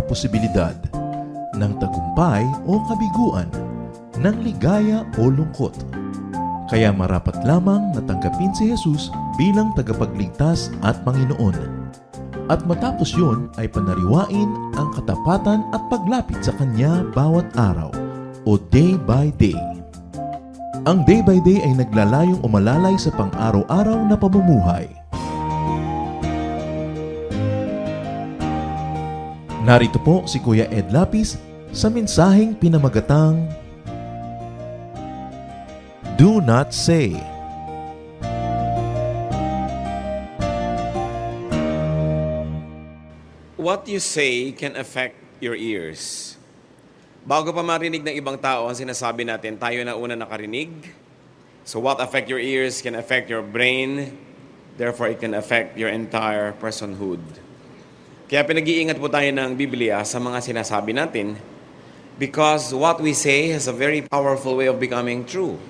posibilidad ng tagumpay o kabiguan, ng ligaya o lungkot. Kaya marapat lamang na tanggapin si Jesus bilang tagapagligtas at Panginoon. At matapos yun ay panariwain ang katapatan at paglapit sa Kanya bawat araw o day by day. Ang day by day ay naglalayong umalalay sa pang-araw-araw na pamumuhay. Narito po si Kuya Ed Lapis sa mensaheng pinamagatang Do Not Say. What you say can affect your ears. Bago pa marinig ng ibang tao ang sinasabi natin, tayo na una nakarinig. So what affect your ears can affect your brain, therefore it can affect your entire personhood. Kaya pinag-iingat po tayo ng Biblia sa mga sinasabi natin because what we say has a very powerful way of becoming true.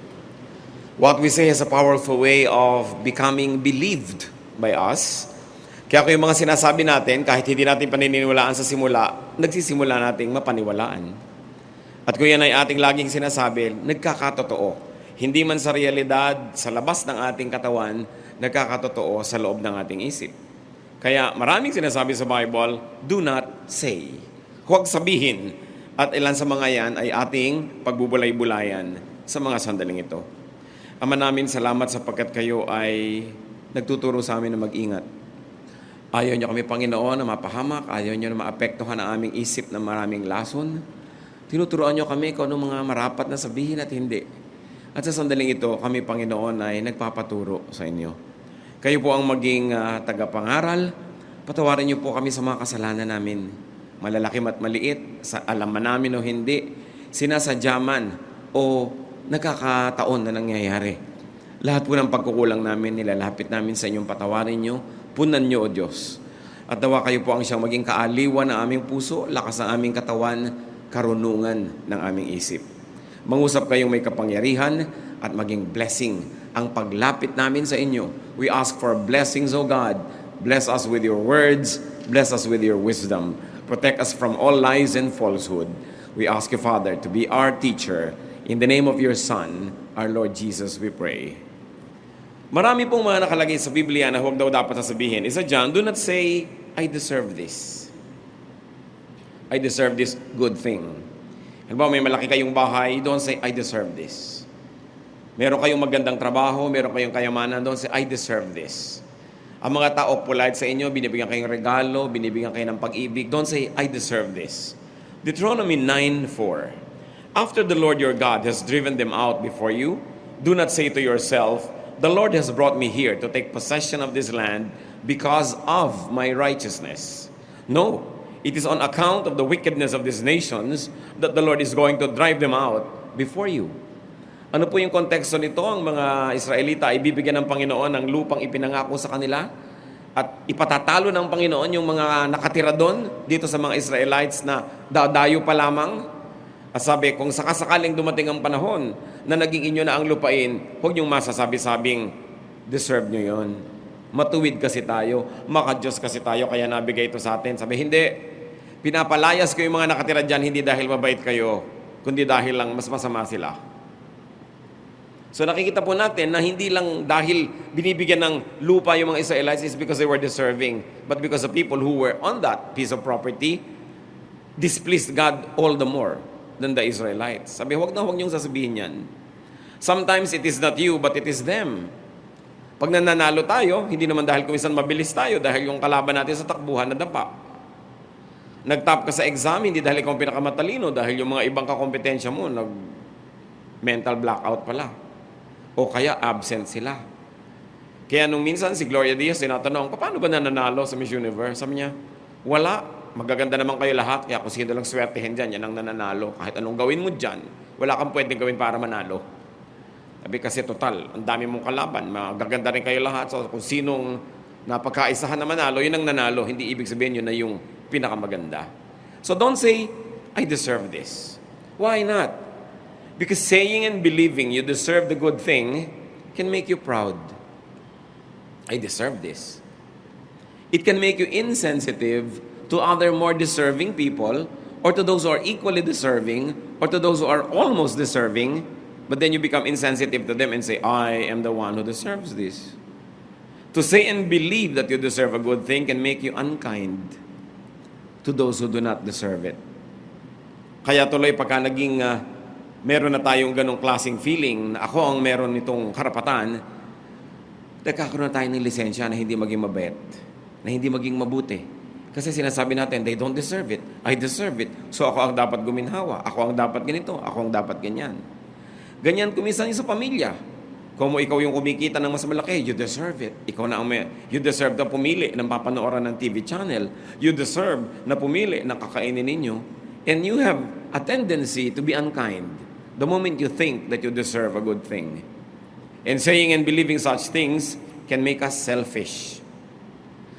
What we say has a powerful way of becoming believed by us. Kaya kung yung mga sinasabi natin, kahit hindi natin paniniwalaan sa simula, nagsisimula nating mapaniwalaan. At kung yan ay ating laging sinasabi, nagkakatotoo. Hindi man sa realidad, sa labas ng ating katawan, nagkakatotoo sa loob ng ating isip. Kaya maraming sinasabi sa Bible, do not say. Huwag sabihin. At ilan sa mga yan ay ating pagbubulay-bulayan sa mga sandaling ito. Ama namin, salamat sapagkat kayo ay nagtuturo sa amin na mag-ingat. Ayaw niyo kami, Panginoon, na mapahamak. Ayaw niyo na maapektuhan ang aming isip ng maraming lason. Tinuturuan niyo kami kung anong mga marapat na sabihin at hindi. At sa sandaling ito, kami, Panginoon, ay nagpapaturo sa inyo. Kayo po ang maging tagapangaral. Patawarin niyo po kami sa mga kasalanan namin. Malalaki at maliit, sa alam man namin o hindi, sinasadya man o nagkakataon na nangyayari. Lahat po ng pagkukulang namin, nilalapit namin sa inyong patawarin niyo, punan niyo, O Diyos. At nawa kayo po ang siyang maging kaaliwan ng aming puso, lakas ng aming katawan, karunungan ng aming isip. Mangusap kayong may kapangyarihan at maging blessing ang paglapit namin sa inyo. We ask for blessings, O God. Bless us with your words. Bless us with your wisdom. Protect us from all lies and falsehood. We ask you, Father, to be our teacher. In the name of your Son, our Lord Jesus, we pray. Marami pong mga nakalagay sa Biblia na huwag daw dapat sasabihin. Isa dyan, do not say, I deserve this. I deserve this good thing. Halimbawa, may malaki kayong bahay, don't say, I deserve this. Meron kayong magandang trabaho, meron kayong kayamanan, don't say, I deserve this. Ang mga tao polite sa inyo, binibigyan kayong regalo, binibigyan kayo ng pag-ibig, don't say, I deserve this. Deuteronomy 9:4. After the Lord your God has driven them out before you, do not say to yourself, the Lord has brought me here to take possession of this land because of my righteousness. No. It is on account of the wickedness of these nations that the Lord is going to drive them out before you. Ano po yung konteksto nito? Ang mga Israelita ay bibigyan ng Panginoon ng lupang ipinangako sa kanila at ipatatalo ng Panginoon yung mga nakatira doon dito sa mga Israelites na dadayo pa lamang. At sabi, kung sakasakaling dumating ang panahon na naging inyo na ang lupain, huwag niyong masasabi-sabing, deserve nyo yon. Matuwid kasi tayo, maka-Diyos kasi tayo, kaya nabigay ito sa atin. Sabi, hindi. Pinapalayas ko yung mga nakatira dyan, hindi dahil mabait kayo, kundi dahil lang mas masama sila. So nakikita po natin na hindi lang dahil binibigyan ng lupa yung mga Israelites is because they were deserving, but because the people who were on that piece of property displeased God all the more than the Israelites. Sabi, huwag niyong sasabihin yan. Sometimes it is not you, but it is them. Pag nananalo tayo, hindi naman dahil kumisan mabilis tayo, dahil yung kalaban natin sa takbuhan nadapa. Nag-top ka sa exam, hindi dahil ikaw pinakamatalino, dahil yung mga ibang kakompetensya mo, nag-mental blackout pala. O kaya absent sila. Kaya nung minsan si Gloria Diaz tinatanong, paano ba nananalo sa Miss Universe? Sabi niya, wala. Magaganda naman kayo lahat, kaya kung sino lang swertehin dyan, yan ang nananalo. Kahit anong gawin mo dyan, wala kang pwedeng gawin para manalo. Sabi kasi total, ang dami mong kalaban, magaganda rin kayo lahat. So kung sinong napagkaisahan na manalo, yun ang nanalo. Hindi ibig sabihin yun na yung pinakamaganda. So don't say, I deserve this. Why not? Because saying and believing you deserve the good thing can make you proud. I deserve this. It can make you insensitive to other more deserving people, or to those who are equally deserving, or to those who are almost deserving, but then you become insensitive to them and say, I am the one who deserves this. To say and believe that you deserve a good thing can make you unkind to those who do not deserve it. Kaya tuloy pagka naging meron na tayong ganong klaseng feeling na ako ang meron nitong karapatan, nagkakaroon na tayo ng lisensya na hindi maging mabait, na hindi maging mabuti. Kasi sinasabi natin, they don't deserve it. I deserve it. So ako ang dapat guminhawa. Ako ang dapat ganito. Ako ang dapat ganyan. Ganyan kumisan sa pamilya. Kung ikaw yung kumikita ng mas malaki, you deserve it. Ikaw na ang you deserve na pumili ng papanooran ng TV channel. You deserve na pumili ng kakainin ninyo. And you have a tendency to be unkind the moment you think that you deserve a good thing. And saying and believing such things can make us selfish.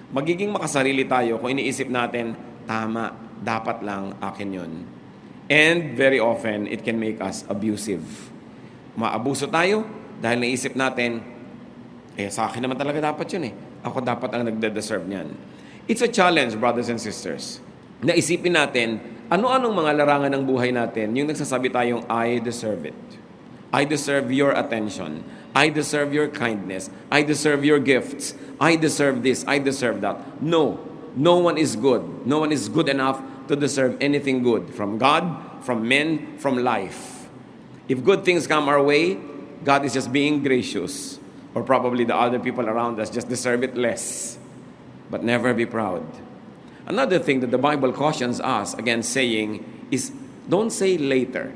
Magiging makasarili tayo kung iniisip natin, tama, dapat lang akin yun. And very often, it can make us abusive. Maabuso tayo dahil naisip natin, sa akin naman talaga dapat yun eh. Ako dapat ang nagde-deserve niyan. It's a challenge, brothers and sisters. Naisipin natin, ano-anong mga larangan ng buhay natin, yung nagsasabi tayong, I deserve it. I deserve your attention. I deserve your kindness. I deserve your gifts. I deserve this. I deserve that. No. No one is good. No one is good enough to deserve anything good from God, from men, from life. If good things come our way, God is just being gracious. Or probably the other people around us just deserve it less. But never be proud. Another thing that the Bible cautions us against saying is, don't say later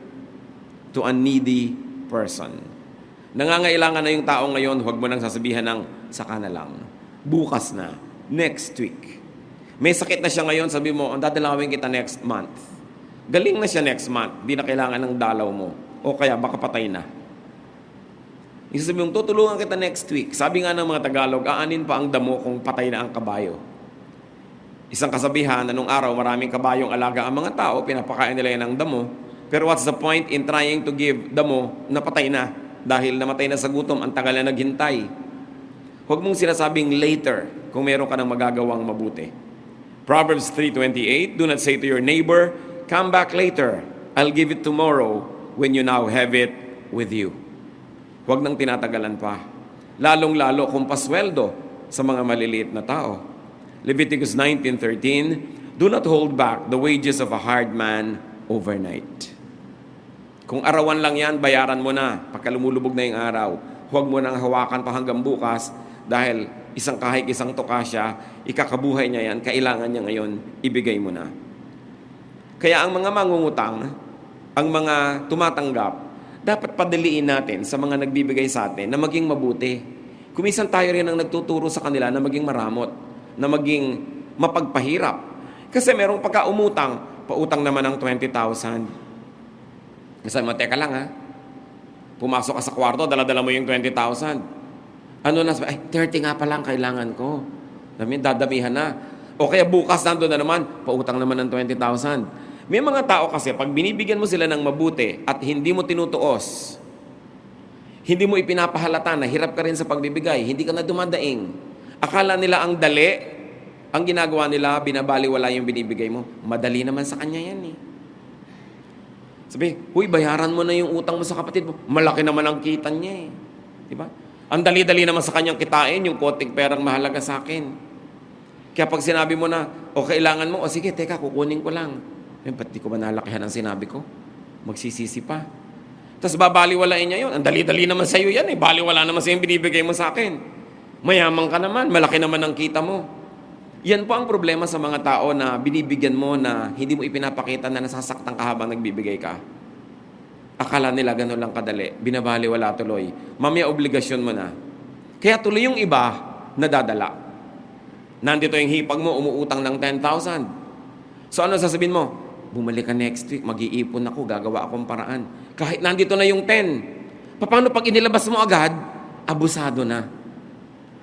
to a needy person. Nangangailangan na yung tao ngayon, huwag mo nang sasabihan ng saka na lang. Bukas na. Next week. May sakit na siya ngayon, sabi mo, dadalawin kita next month. Galing na siya next month. Di na kailangan ng dalaw mo. O kaya baka patay na. Isasabi mong, tutulungan kita next week. Sabi nga ng mga Tagalog, aanin pa ang damo kung patay na ang kabayo. Isang kasabihan na nung araw, maraming kabayong alaga ang mga tao, pinapakain nila yan ng damo. Pero what's the point in trying to give damo na patay na? Dahil namatay na sa gutom, ang tagal na naghintay. Huwag mong sinasabing later kung meron ka ng magagawang mabuti. Proverbs 3:28, do not say to your neighbor, come back later, I'll give it tomorrow when you now have it with you. Huwag nang tinatagalan pa. Lalong-lalo kung pasweldo sa mga maliliit na tao. Leviticus 19:13, do not hold back the wages of a hard man overnight. Kung arawan lang yan, bayaran mo na pagka lumulubog na yung araw. Huwag mo nang hawakan pa hanggang bukas dahil isang kahig, isang tuka siya, ikakabuhay niya yan, kailangan niya ngayon, ibigay mo na. Kaya ang mga mangungutang, ang mga tumatanggap, dapat padaliin natin sa mga nagbibigay sa atin na maging mabuti. Kumisan tayo rin ang nagtuturo sa kanila na maging maramot, na maging mapagpahirap. Kasi merong pagka-umutang, pautang naman ng 20,000. Kasi teka lang ha, pumasok ka sa kwarto, dala-dala mo yung 20,000. Ano na, 30 nga pa lang kailangan ko. Dadamihan na. O kaya bukas nandun na naman, pautang naman ng 20,000. May mga tao kasi, pag binibigyan mo sila ng mabuti at hindi mo tinutuos, hindi mo ipinapahalata na hirap ka rin sa pagbibigay, hindi ka na dumadaing. Akala nila ang dali, ang ginagawa nila, binabaliwala yung binibigay mo. Madali naman sa kanya yan eh. Sabi, huy, bayaran mo na yung utang mo sa kapatid mo. Malaki naman ang kita niya eh. Diba? Ang dali-dali naman sa kanyang kitain, yung konting perang mahalaga sa akin. Kaya pag sinabi mo na, o kailangan mo, o sige, teka, kukunin ko lang. Ba't di ko ba nalakihan ang sinabi ko? Magsisisi pa. Tapos babaliwalain niya yun. Ang dali-dali naman sa'yo yan eh. Baliwala naman sa'yo yung binibigay mo sa akin. Mayaman ka naman, malaki naman ang kita mo. Yan po ang problema sa mga tao na binibigyan mo na hindi mo ipinapakita na nasasaktan ka habang nagbibigay ka. Akala nila ganun lang kadali. Binabaliwala tuloy. Mamaya obligasyon mo na. Kaya tuloy yung iba nadadala. Nandito yung hipag mo, umuutang ng 10,000. So ano sasabihin mo? Bumalik ka next week, mag-iipon ako, gagawa akong paraan. Kahit nandito na yung 10. Paano pag inilabas mo agad? Abusado na.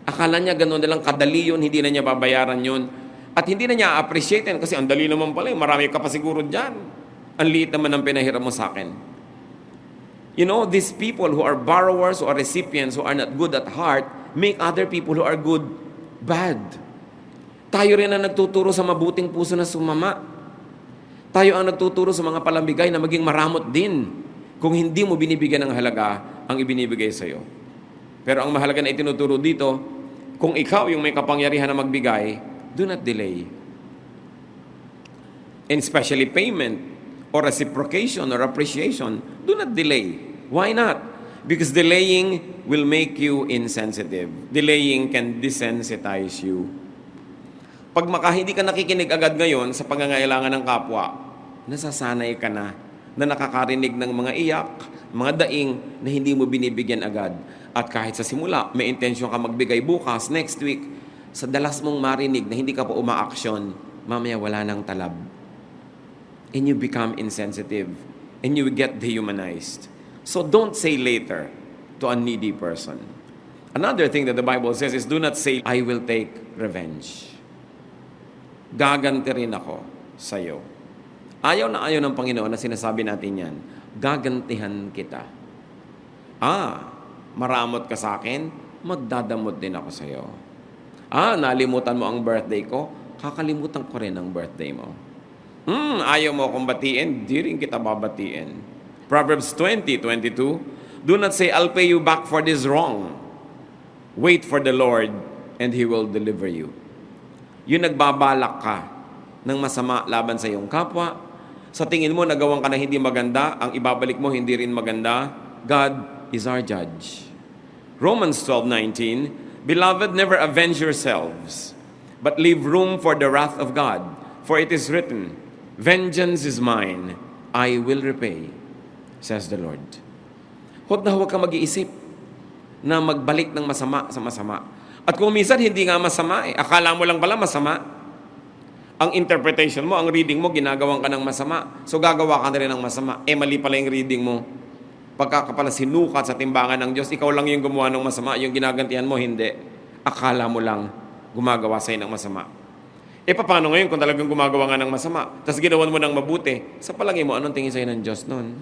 Akala niya gano'n na lang kadali yun, hindi na niya babayaran yun. At hindi na niya appreciate yan kasi ang dali naman pala, marami ka pa siguro dyan. Ang liit naman ang pinahiram mo sa akin. You know, these people who are borrowers or recipients who are not good at heart make other people who are good bad. Tayo rin ang nagtuturo sa mabuting puso na sumama. Tayo ang nagtuturo sa mga palambigay na maging maramot din kung hindi mo binibigyan ng halaga ang ibinibigay sa iyo. Pero ang mahalaga na itinuturo dito, kung ikaw yung may kapangyarihan na magbigay, do not delay. And especially payment or reciprocation or appreciation, do not delay. Why not? Because delaying will make you insensitive. Delaying can desensitize you. Pag hindi ka nakikinig agad ngayon sa pangangailangan ng kapwa, nasasanay ka na nakakarinig ng mga iyak, mga daing na hindi mo binibigyan agad. At kahit sa simula, may intensyon ka magbigay bukas, next week, sa dalas mong marinig na hindi ka pa umaaksyon, mamaya wala nang talab. And you become insensitive. And you get dehumanized. So don't say later to a needy person. Another thing that the Bible says is, do not say, I will take revenge. Gaganti rin ako sa iyo. Ayaw na ayaw ng Panginoon na sinasabi natin yan, gagantihan kita. Maramot ka sa akin, magdadamot din ako sa iyo. Nalimutan mo ang birthday ko, kakalimutan ko rin ang birthday mo. Ayaw mo akong batiin, di rin kita babatiin. Proverbs 20:22, do not say, I'll pay you back for this wrong. Wait for the Lord, and He will deliver you. Yung nagbabalak ka ng masama laban sa iyong kapwa, sa tingin mo nagawang ka na hindi maganda, ang ibabalik mo hindi rin maganda, God is our judge. Romans 12:19, Beloved, never avenge yourselves, but leave room for the wrath of God. For it is written, Vengeance is mine, I will repay, says the Lord. Huwag na huwag ka mag-iisip na magbalik ng masama sa masama. At kung minsan hindi nga masama, akala mo lang pala masama. Ang interpretation mo, ang reading mo, ginagawan ka ng masama. So gagawa ka na rin ng masama. Mali pala yung reading mo. Pagka ka pala sinukat sa timbangan ng Diyos, ikaw lang yung gumawa ng masama, yung ginagantihan mo, hindi. Akala mo lang gumagawa sa'yo ng masama. Paano ngayon kung talagang gumagawa nga ng masama, tapos ginawan mo ng mabuti, sa palagay mo, anong tingin sa'yo ng Diyos nun?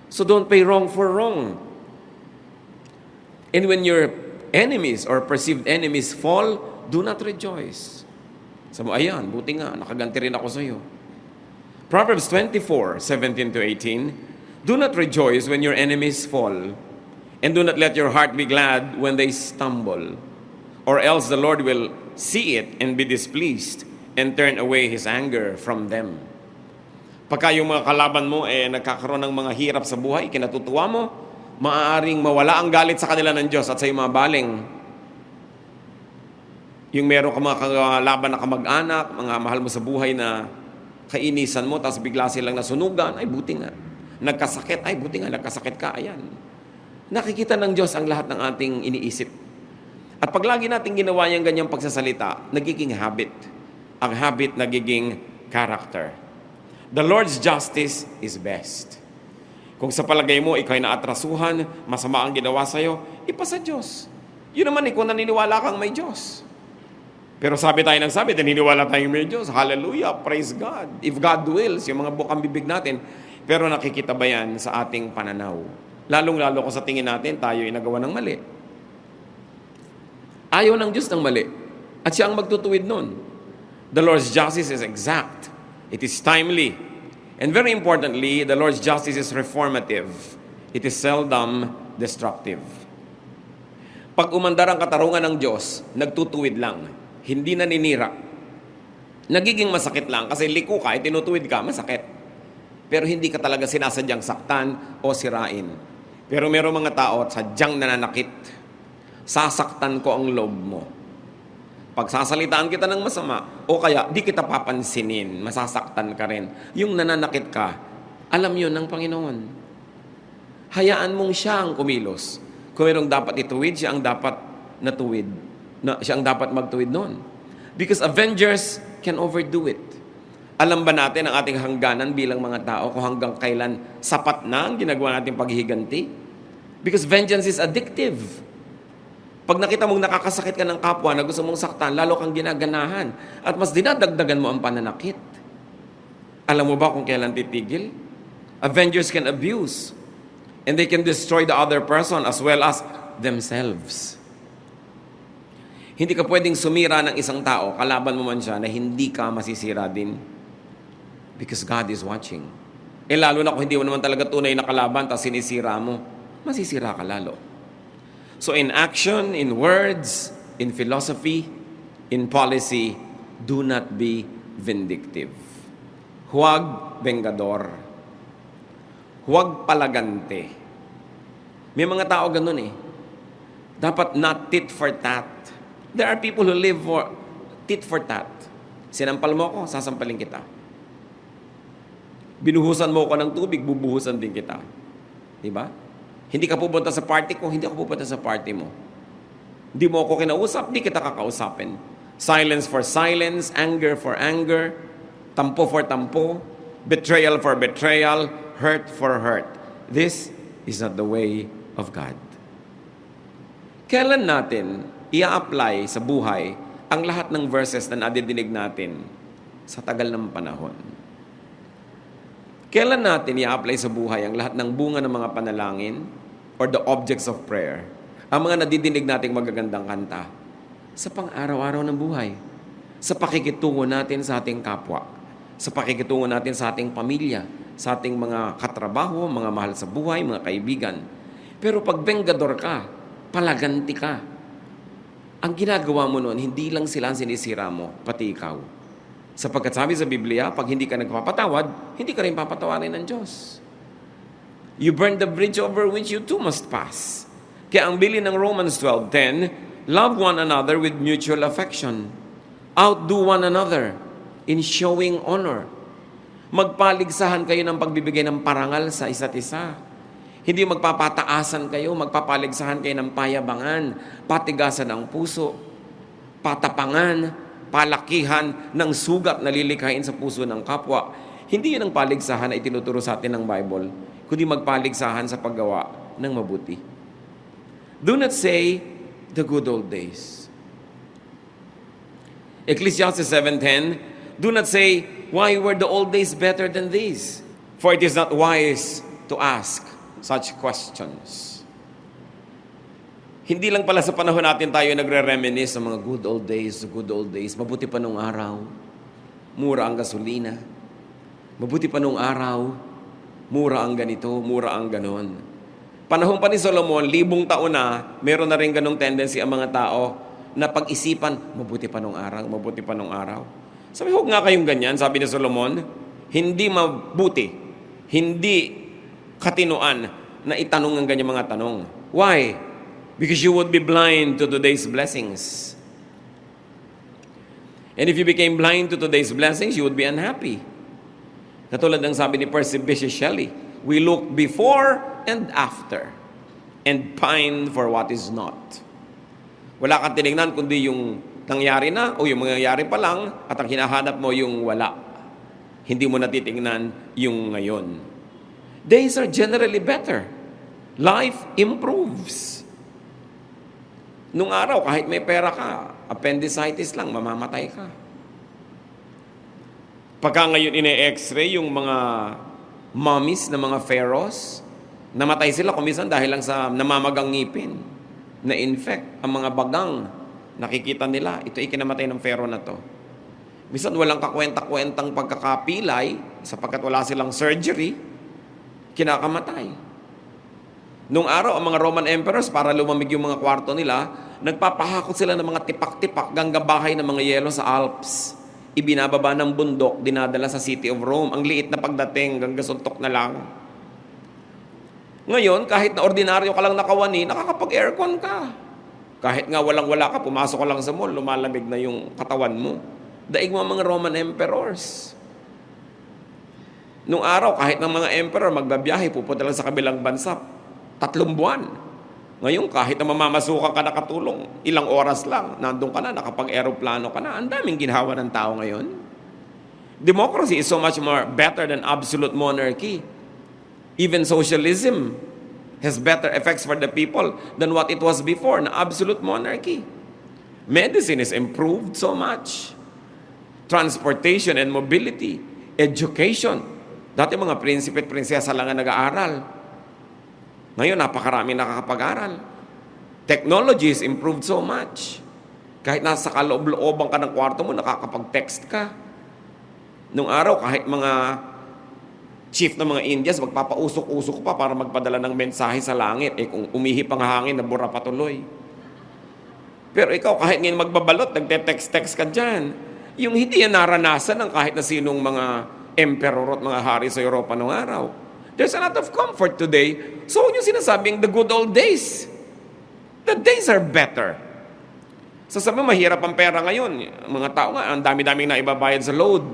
So don't pay wrong for wrong. And when your enemies or perceived enemies fall, do not rejoice. Sabi mo, ayan, buti nga, nakaganti rin ako sa iyo. Proverbs 24:17-18, do not rejoice when your enemies fall, and do not let your heart be glad when they stumble, or else the Lord will see it and be displeased and turn away His anger from them. Pagka yung mga kalaban mo nagkakaroon ng mga hirap sa buhay, kinatutuwa mo, maaaring mawala ang galit sa kanila ng Diyos at sa iyong mga baling. Yung meron ka mga kalaban na kamag-anak, mga mahal mo sa buhay na kainisan mo, tapos bigla silang nasunugan, ay buti nga. Nagkasakit, ay buti nga, nagkasakit ka, ayan. Nakikita ng Diyos ang lahat ng ating iniisip. At pag lagi natin ginawa yung ganyang pagsasalita, nagiging habit. Ang habit nagiging character. The Lord's justice is best. Kung sa palagay mo, ikaw ay naatrasuhan, masama ang ginawa sa'yo, ipasa Diyos. Yun naman kung naniniwala kang may Diyos. Pero sabi tayo ng sabi, naniniwala tayong may Diyos. Hallelujah, praise God. If God wills, yung mga bukang bibig natin, pero nakikita ba yan sa ating pananaw? Lalong-lalo kung sa tingin natin, tayo ay nagawa ng mali. Ayaw ng Diyos ng mali. At siya ang magtutuwid nun. The Lord's justice is exact. It is timely. And very importantly, the Lord's justice is reformative. It is seldom destructive. Pag umandar ang katarungan ng Diyos, nagtutuwid lang. Hindi naninira. Nagiging masakit lang kasi liko ka, tinutuwid ka, masakit. Pero hindi ka talaga sinasadyang saktan o sirain. Pero merong mga tao sadyang nananakit. Sasaktan ko ang loob mo. Pagsasalitaan kita ng masama, o kaya di kita papansinin, masasaktan ka rin. Yung nananakit ka, alam yun ng Panginoon. Hayaan mong siya ang kumilos. Kung mayroong dapat ituwid, siya ang dapat natuwid. Siya ang dapat magtuwid noon. Because avengers can overdo it. Alam ba natin ang ating hangganan bilang mga tao kung hanggang kailan sapat na ang ginagawa natin paghihiganti? Because vengeance is addictive. Pag nakita mong nakakasakit ka ng kapwa na gusto mong saktan, lalo kang ginaganahan at mas dinadagdagan mo ang pananakit. Alam mo ba kung kailan titigil? Avengers can abuse and they can destroy the other person as well as themselves. Hindi ka pwedeng sumira ng isang tao, kalaban mo man siya, na hindi ka masisira din. Because God is watching. Lalo na kung hindi mo naman talaga tunay na kalaban, tapos sinisira mo, masisira ka lalo. So in action, in words, in philosophy, in policy, do not be vindictive. Huwag vengador. Huwag palagante. May mga tao ganun eh. Dapat not tit for tat. There are people who live for tit for tat. Sinampal mo ako, sasampalin kita. Binuhusan mo ko ng tubig, bubuhusan din kita. Diba? Hindi ka pupunta sa party ko, hindi ako pupunta sa party mo. Hindi mo ako kinausap, hindi kita kakausapin. Silence for silence, anger for anger, tampo for tampo, betrayal for betrayal, hurt for hurt. This is not the way of God. Kailan natin i-apply sa buhay ang lahat ng verses na nadidinig natin sa tagal ng panahon? Kailan natin i-apply sa buhay ang lahat ng bunga ng mga panalangin or the objects of prayer? Ang mga nadidinig nating magagandang kanta sa pang-araw-araw ng buhay, sa pakikitungo natin sa ating kapwa, sa pakikitungo natin sa ating pamilya, sa ating mga katrabaho, mga mahal sa buhay, mga kaibigan. Pero pag vengador ka, palaganti ka, ang ginagawa mo noon, hindi lang sila ang sinisira mo, pati ikaw. Sapagkat sabi sa Biblia, pag hindi ka nagpapatawad, hindi ka rin papatawarin ng Diyos. You burn the bridge over which you too must pass. Kaya ang bilin ng Romans 12:10, love one another with mutual affection. Outdo one another in showing honor. Magpaligsahan kayo ng pagbibigay ng parangal sa isa't isa. Hindi magpapataasan kayo, magpapaligsahan kayo ng payabangan, patigasan ng puso, patapangan, palakihan ng sugat na lilikhain sa puso ng kapwa. Hindi yun ang paligsahan na itinuturo sa atin ng Bible, kundi magpaligsahan sa paggawa ng mabuti. Do not say the good old days. Ecclesiastes 7:10, do not say, why were the old days better than these? For it is not wise to ask such questions. Hindi lang pala sa panahon natin tayo nagre-reminisce sa mga good old days, good old days. Mabuti pa nung araw, mura ang gasolina. Mabuti pa nung araw, mura ang ganito, mura ang ganon. Panahon pa ni Solomon, 1,000 taon na, meron na rin ganong tendency ang mga tao na pag-isipan, mabuti pa nung araw, mabuti pa nung araw. Sabi, huwag nga kayong ganyan, sabi ni Solomon, hindi mabuti, hindi katinuan na itanong ang ganyang mga tanong. Why? Because you would be blind to today's blessings. And if you became blind to today's blessings, you would be unhappy. Katulad ng sabi ni Percy Bysshe Shelley, we look before and after and pine for what is not. Wala kang tinignan kundi yung nangyari na o yung mangyayari pa lang at ang hinahanap mo yung wala. Hindi mo natitingnan yung ngayon. Days are generally better. Life improves. Nung araw, kahit may pera ka, appendicitis lang, mamamatay ka. Pagka ngayon ine-x-ray yung mga mummies na mga pharaohs, namatay sila kumisan dahil lang sa namamagang ngipin, na-infect ang mga bagang. Nakikita nila, ito ay kinamatay ng pharaoh na to. Minsan walang kakwenta-kwentang pagkakapilay, sapagkat wala silang surgery, kinakamatay. Nung araw, ang mga Roman emperors, para lumamig yung mga kwarto nila, nagpapahakot sila ng mga tipak-tipak ganggang bahay ng mga yelo sa Alps. Ibinababa ng bundok, dinadala sa city of Rome. Ang liit na pagdating, ganggang suntok na lang. Ngayon, kahit na ordinaryo ka lang nakawani, nakakapag-aircon ka. Kahit nga walang-wala ka, pumasok ka lang sa mall, lumalamig na yung katawan mo. Daig mo ang mga Roman emperors. Nung araw, kahit ng mga emperor magbabiyahe, pupunta lang sa kabilang bansa, 3 buwan. Ngayon, kahit na mamamasukan ka nakatulong, ilang oras lang, nandun ka na, nakapag-aeroplano ka na. Ang daming ginhawa ng tao ngayon. Democracy is so much more better than absolute monarchy. Even socialism has better effects for the people than what it was before na absolute monarchy. Medicine is improved so much. Transportation and mobility, education. Dati mga prinsipe at prinsesa lang ang nag-aaral. Ngayon, napakarami nakakapag-aral. Technology is improved so much. Kahit nasa kaloob-looban ka ng kwarto mo, nakakapag-text ka. Nung araw, kahit mga chief ng mga Indians, magpapausok-usok pa para magpadala ng mensahe sa langit. Eh kung umihip ang hangin, nabura patuloy. Pero ikaw, kahit ngayon magbabalot, nagte-text-text ka dyan. Yung hindi yan naranasan ng kahit na sinong mga emperor at mga hari sa Europa noong araw. There's a lot of comfort today. So, yung sinasabing the good old days. The days are better. Sasabi mo, mahirap ang pera ngayon. Mga tao nga, ang dami-daming na ibabayad sa load.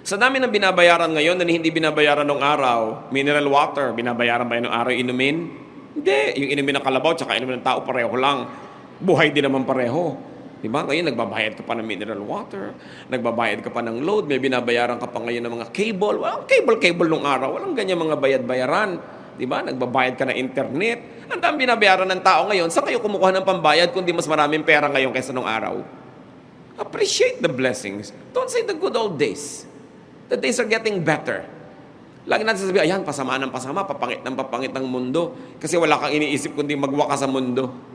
Sa dami ng binabayaran ngayon na hindi binabayaran noong araw, mineral water, binabayaran ba yun noong araw inumin? Hindi. Yung inumin ng kalabaw tsaka inumin ng tao, pareho lang. Buhay din naman pareho. Diba? Ngayon, nagbabayad ka pa ng mineral water, nagbabayad ka pa ng load, may binabayaran ka pa ngayon ng mga cable. Walang cable nung araw. Walang ganyan mga bayad-bayaran. Diba? Nagbabayad ka ng internet. Ang dami binabayaran ng tao ngayon. Saan kayo kumukuha ng pambayad kundi mas maraming pera ngayon kaysa nung araw? Appreciate the blessings. Don't say the good old days. The days are getting better. Lagi natin sasabihin, ayan, pasama ng pasama, papangit ng mundo. Kasi wala kang iniisip kundi magwaka sa mundo.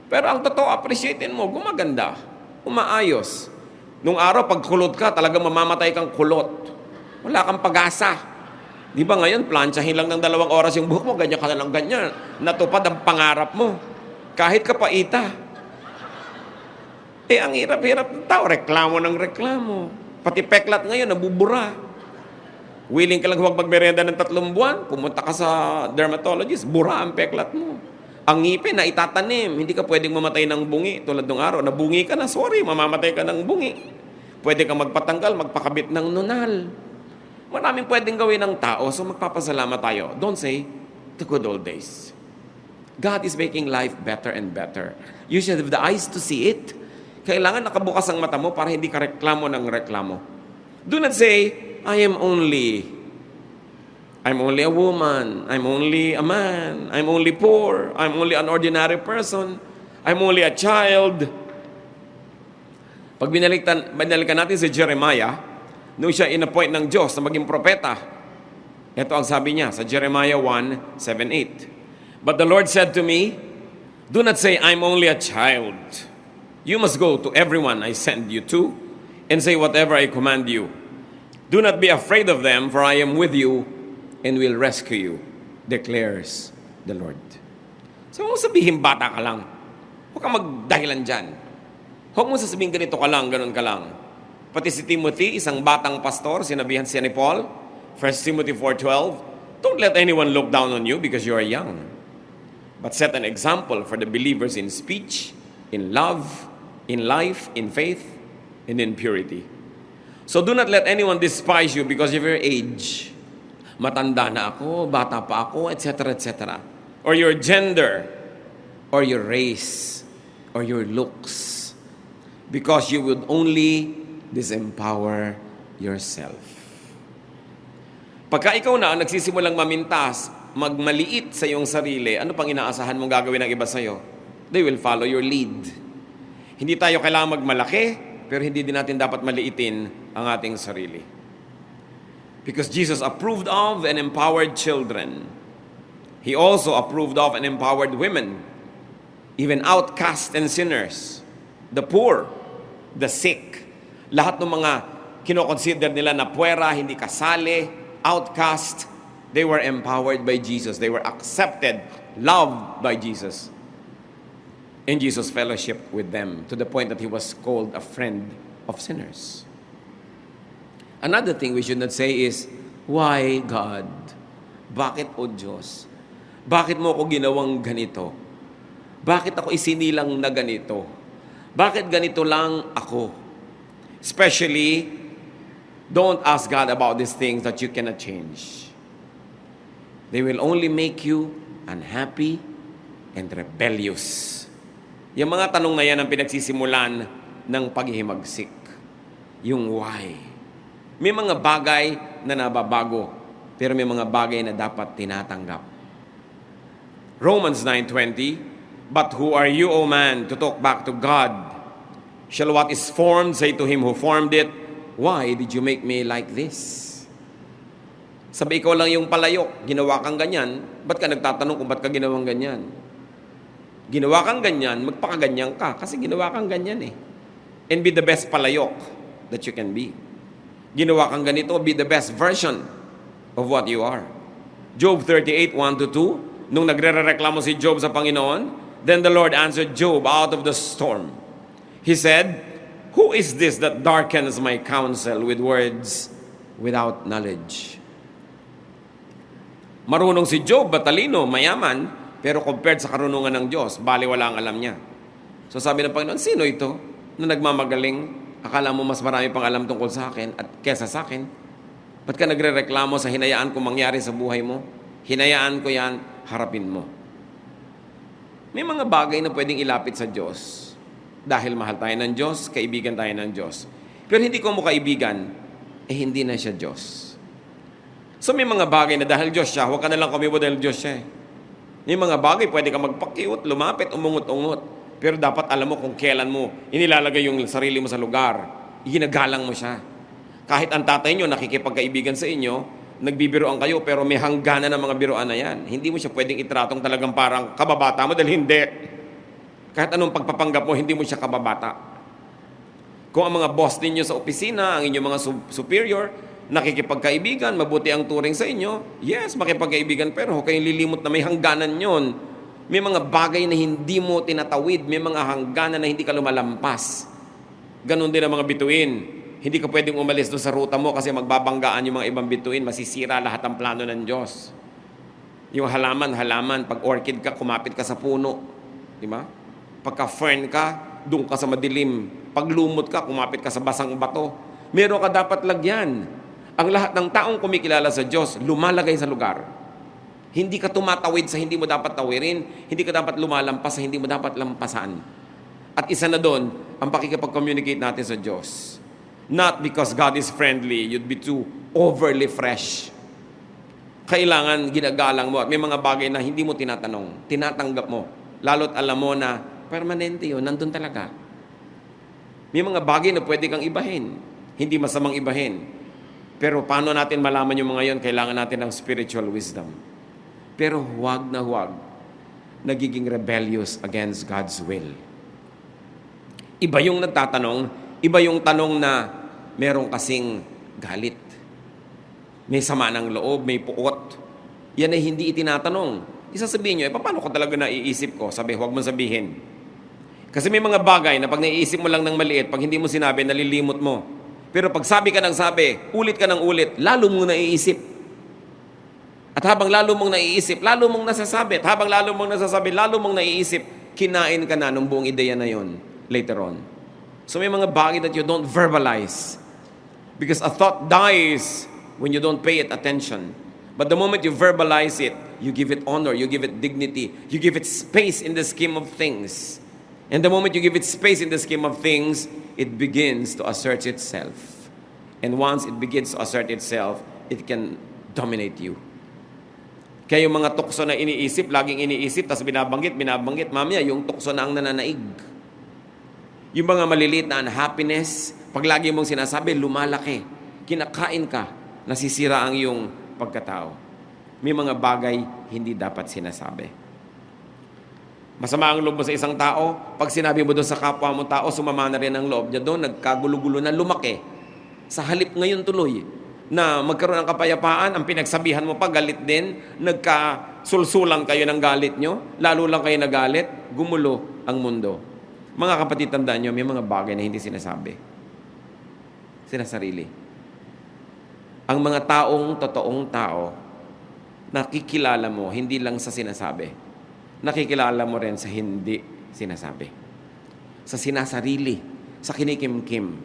Pero ang totoo, appreciatein mo, gumaganda, umaayos. Nung araw, pag kulot ka, talagang mamamatay kang kulot. Wala kang pag-asa. Di ba ngayon, plansyahin lang ng 2 oras yung buhok mo, ganyan ka na lang ganyan. Natupad ang pangarap mo. Kahit kapaita. Ang hirap-hirap ng tao, reklamo ng reklamo. Pati peklat ngayon, nabubura. Willing ka lang huwag magmerenda ng 3 buwan, pumunta ka sa dermatologist, bura ang peklat mo. Ang ngipin na itatanim, hindi ka pwedeng mamatay ng bungi. Tulad ng araw, nabungi ka na, sorry, mamamatay ka ng bungi. Pwede kang magpatanggal, magpakabit ng nunal. Maraming pwedeng gawin ng tao, so magpapasalamat tayo. Don't say, the good old days. God is making life better and better. You should have the eyes to see it. Kailangan nakabukas ang mata mo para hindi ka reklamo ng reklamo. Do not say, I'm only a woman, I'm only a man, I'm only poor, I'm only an ordinary person, I'm only a child. Pag binalikan natin si Jeremiah, nung siya inappoint ng Diyos na maging propeta, ito ang sabi niya sa Jeremiah 1:7-8. But the Lord said to me, do not say, I'm only a child. You must go to everyone I send you to and say whatever I command you. Do not be afraid of them, for I am with you and will rescue you, declares the Lord. So, huwag mo sabihin, bata ka lang. Huwag kang magdahilan dyan. Huwag mo sasabihin, ganito ka lang, ganun ka lang. Pati si Timothy, isang batang pastor, sinabihan siya ni Paul, 1 Timothy 4:12, don't let anyone look down on you because you are young, but set an example for the believers in speech, in love, in life, in faith, and in purity. So, do not let anyone despise you because of your age. Matanda na ako, bata pa ako, etc., etc. Or your gender, or your race, or your looks. Because you would only disempower yourself. Pagka ikaw na ang nagsisimulang mamintas, magmaliit sa iyong sarili, ano pang inaasahan mong gagawin ng iba sa'yo? They will follow your lead. Hindi tayo kailangan magmalaki, pero hindi din natin dapat maliitin ang ating sarili. Because Jesus approved of and empowered children. He also approved of and empowered women, even outcasts and sinners, the poor, the sick. Lahat ng mga kinoconsider nila na puwera, hindi kasali, outcast, they were empowered by Jesus. They were accepted, loved by Jesus. And Jesus fellowshiped with them to the point that He was called a friend of sinners. Another thing we should not say is, why God? Bakit, O Diyos? Bakit mo ako ginawang ganito? Bakit ako isinilang na ganito? Bakit ganito lang ako? Especially, don't ask God about these things that you cannot change. They will only make you unhappy and rebellious. Yung mga tanong na yan ang pinagsisimulan ng paghihimagsik. Yung why. May mga bagay na nababago, pero may mga bagay na dapat tinatanggap. Romans 9:20, but who are you, O man, to talk back to God? Shall what is formed say to him who formed it, why did you make me like this? Sabi, ikaw lang yung palayok, ginawa kang ganyan, ba't ka nagtatanong kung ba't ka ginawang ganyan? Ginawa kang ganyan, magpakaganyan ka. Kasi ginawa kang ganyan eh. And be the best palayok that you can be. Ginawa kang ganito, be the best version of what you are. Job 38, 1-2, nung nagre-reklamo si Job sa Panginoon, then the Lord answered Job out of the storm. He said, "Who is this that darkens my counsel with words without knowledge?" Marunong si Job, matalino, mayaman, pero compared sa karunungan ng Diyos, baliwala ang alam niya. So sabi ng Panginoon, sino ito na nagmamagaling? Akala mo mas marami pang alam tungkol sa akin at kesa sa akin? Ba't ka nagre-reklamo sa hinayaan ko mangyari sa buhay mo? Hinayaan ko yan, harapin mo. May mga bagay na pwedeng ilapit sa Diyos. Dahil mahal tayo ng Diyos, kaibigan tayo ng Diyos. Pero hindi ko mo kaibigan, hindi na siya Diyos. So may mga bagay na dahil Diyos siya, huwag ka na lang kumibo dahil Diyos siya. May mga bagay, pwede ka magpakiut, lumapit, umungot-ungot. Pero dapat alam mo kung kailan mo inilalagay yung sarili mo sa lugar. Ginagalang mo siya. Kahit ang tatay nyo nakikipagkaibigan sa inyo, nagbibiroan kayo, pero may hangganan ng mga biroan na yan. Hindi mo siya pwedeng itratong talagang parang kababata mo dahil hindi. Kahit anong pagpapanggap mo, hindi mo siya kababata. Kung ang mga boss ninyo sa opisina, ang inyong mga superior, nakikipagkaibigan, mabuti ang turing sa inyo, yes, makipagkaibigan, pero huwag kayong lilimot na may hangganan yon. May mga bagay na hindi mo tinatawid, may mga hangganan na hindi ka lumalampas. Ganon din ang mga bituin. Hindi ka pwedeng umalis doon sa ruta mo kasi magbabanggaan yung mga ibang bituin, masisira lahat ang plano ng Diyos. Yung halaman, pag orchid ka, kumapit ka sa puno. Di ba? Pagka fern ka, doon ka sa madilim. Pag lumot ka, kumapit ka sa basang bato. Meron ka dapat lagyan. Ang lahat ng taong kumikilala sa Diyos, lumalagay sa lugar. Hindi ka tumatawid sa hindi mo dapat tawirin. Hindi ka dapat lumalampas sa hindi mo dapat lampasan. At isa na doon, ang pakikipag-communicate natin sa Diyos. Not because God is friendly, you'd be too overly fresh. Kailangan ginagalang mo. At may mga bagay na hindi mo tinatanong, tinatanggap mo. Lalo't alam mo na permanente yun, nandun talaga. May mga bagay na pwede kang ibahin. Hindi masamang ibahin. Pero paano natin malaman yung mga yon? Kailangan natin ng spiritual wisdom. Pero huwag na huwag nagiging rebellious against God's will. Iba yung nagtatanong, iba yung tanong na meron kasing galit. May sama ng loob, may puot. Yan ay hindi itinatanong. Isasabihin nyo, paano ko talaga naiisip ko? Sabi, huwag mo sabihin. Kasi may mga bagay na pag naiisip mo lang ng maliit, pag hindi mo sinabi, nalilimot mo. Pero pag sabi ka ng sabi, ulit ka ng ulit, lalo mong naiisip. At habang lalo mong naiisip, lalo mong nasasabi. At habang lalo mong nasasabi, lalo mong naiisip, kinain ka na ng buong ideya na yon later on. So may mga bagay that you don't verbalize. Because a thought dies when you don't pay it attention. But the moment you verbalize it, you give it honor, you give it dignity, you give it space in the scheme of things. And the moment you give it space in the scheme of things, it begins to assert itself. And once it begins to assert itself, it can dominate you. Kaya yung mga tukso na iniisip, laging iniisip, tapos binabanggit, mamaya yung tukso na ang nananaig. Yung mga maliliit na unhappiness, pag lagi mong sinasabi, lumalaki. Kinakain ka, nasisira ang iyong pagkatao. May mga bagay hindi dapat sinasabi. Masama ang loob mo sa isang tao, pag sinabi mo doon sa kapwa mo tao, sumama na rin ang loob niya doon, nagkagulo-gulo na, lumaki. Sa halip ngayon tuloy, na magkaroon ng kapayapaan, ang pinagsabihan mo pa, galit din, nagkasulsulan kayo ng galit nyo, lalo lang kayo nagalit, gumulo ang mundo. Mga kapatid, tandaan nyo, may mga bagay na hindi sinasabi. Sinasarili. Ang mga totoong tao, nakikilala mo, hindi lang sa sinasabi. Nakikilala mo rin sa hindi sinasabi. Sa sinasarili, sa kinikimkim,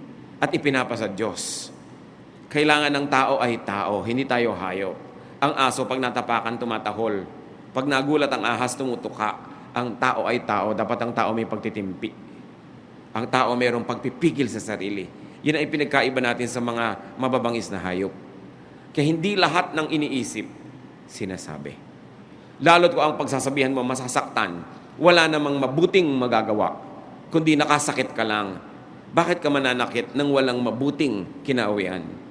at ipinapasa Diyos. Kailangan ng tao ay tao, hindi tayo hayop. Ang aso, pag natapakan, tumatahol. Pag nagulat ang ahas, tumutuka. Ang tao ay tao, dapat ang tao may pagtitimpi. Ang tao mayroong pagpipigil sa sarili. Yun ang ipinagkaiba natin sa mga mababangis na hayop. Kaya hindi lahat ng iniisip, sinasabi. Lalo't kung ang pagsasabihan mo masasaktan, wala namang mabuting magagawa, kundi nakasakit ka lang. Bakit ka mananakit nang walang mabuting kinauwian?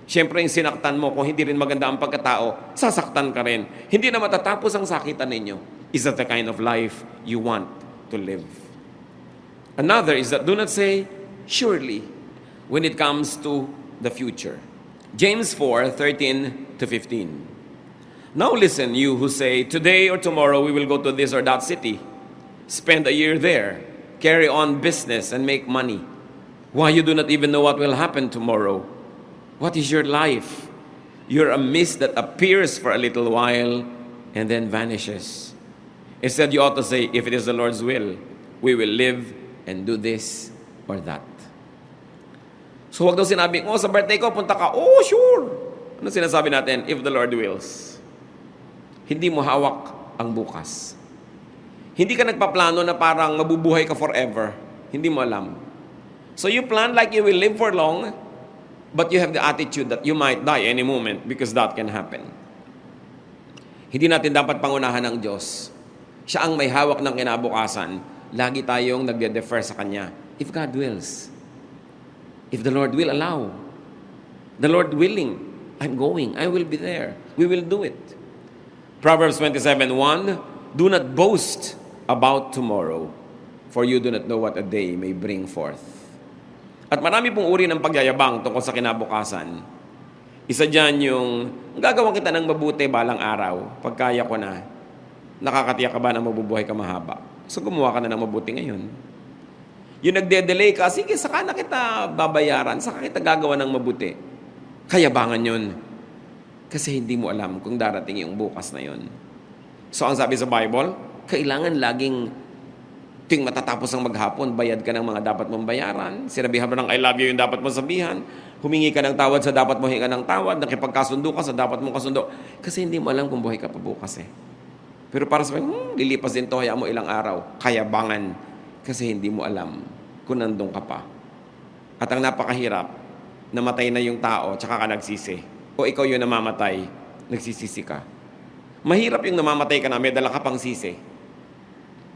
Siyempre, yung sinaktan mo, kung hindi rin maganda ang pagkatao, sasaktan ka rin. Hindi na matatapos ang sakitan ninyo. Is that the kind of life you want to live? Another is that do not say, surely, when it comes to the future. James 4:13-15. Now listen, you who say, today or tomorrow we will go to this or that city, spend a year there, carry on business and make money. Why, you do not even know what will happen tomorrow. What is your life? You're a mist that appears for a little while and then vanishes. Instead, you ought to say, if it is the Lord's will, we will live and do this or that. So wag daw sinabing, sa birthday ko, punta ka. Oh, sure. Ano sinasabi natin? If the Lord wills. Hindi mo hawak ang bukas. Hindi ka nagpaplano na parang mabubuhay ka forever. Hindi mo alam. So you plan like you will live for long, but you have the attitude that you might die any moment because that can happen. Hindi natin dapat pangunahan ng Diyos. Siya ang may hawak ng kinabukasan. Lagi tayong nagde-defer sa Kanya. If God wills. If the Lord will allow. The Lord willing. I'm going. I will be there. We will do it. Proverbs 27:1, do not boast about tomorrow, for you do not know what a day may bring forth. At marami pong uri ng pagyayabang tungkol sa kinabukasan. Isa dyan yung, gagawa kita ng mabuti balang araw, pagkaya ko na, nakakatiyak ka ba na mabubuhay ka mahaba? So gumawa ka na ng mabuti ngayon. Yung nagde-delay ka, sige, saka na kita babayaran, saka kita gagawa ng mabuti. Kayabangan yun. Kasi hindi mo alam kung darating yung bukas na yun. So ang sabi sa Bible, kailangan laging ting matatapos ang maghapon, bayad ka ng mga dapat mong bayaran. Sinabihan mo ng I love you yung dapat mong sabihan. Humingi ka ng tawad sa dapat mo hinga ng tawad. Nakipagkasundo ka sa dapat mong kasundo. Kasi hindi mo alam kung buhay ka pa bukas eh. Pero para sa lilipas din to, hayaan mo ilang araw. Kayabangan. Kasi hindi mo alam kung nandun ka pa. At ang napakahirap, namatay na yung tao, tsaka ka nagsisi. O ikaw yung namamatay, nagsisisi ka. Mahirap yung namamatay ka na, may dala ka pang sisi.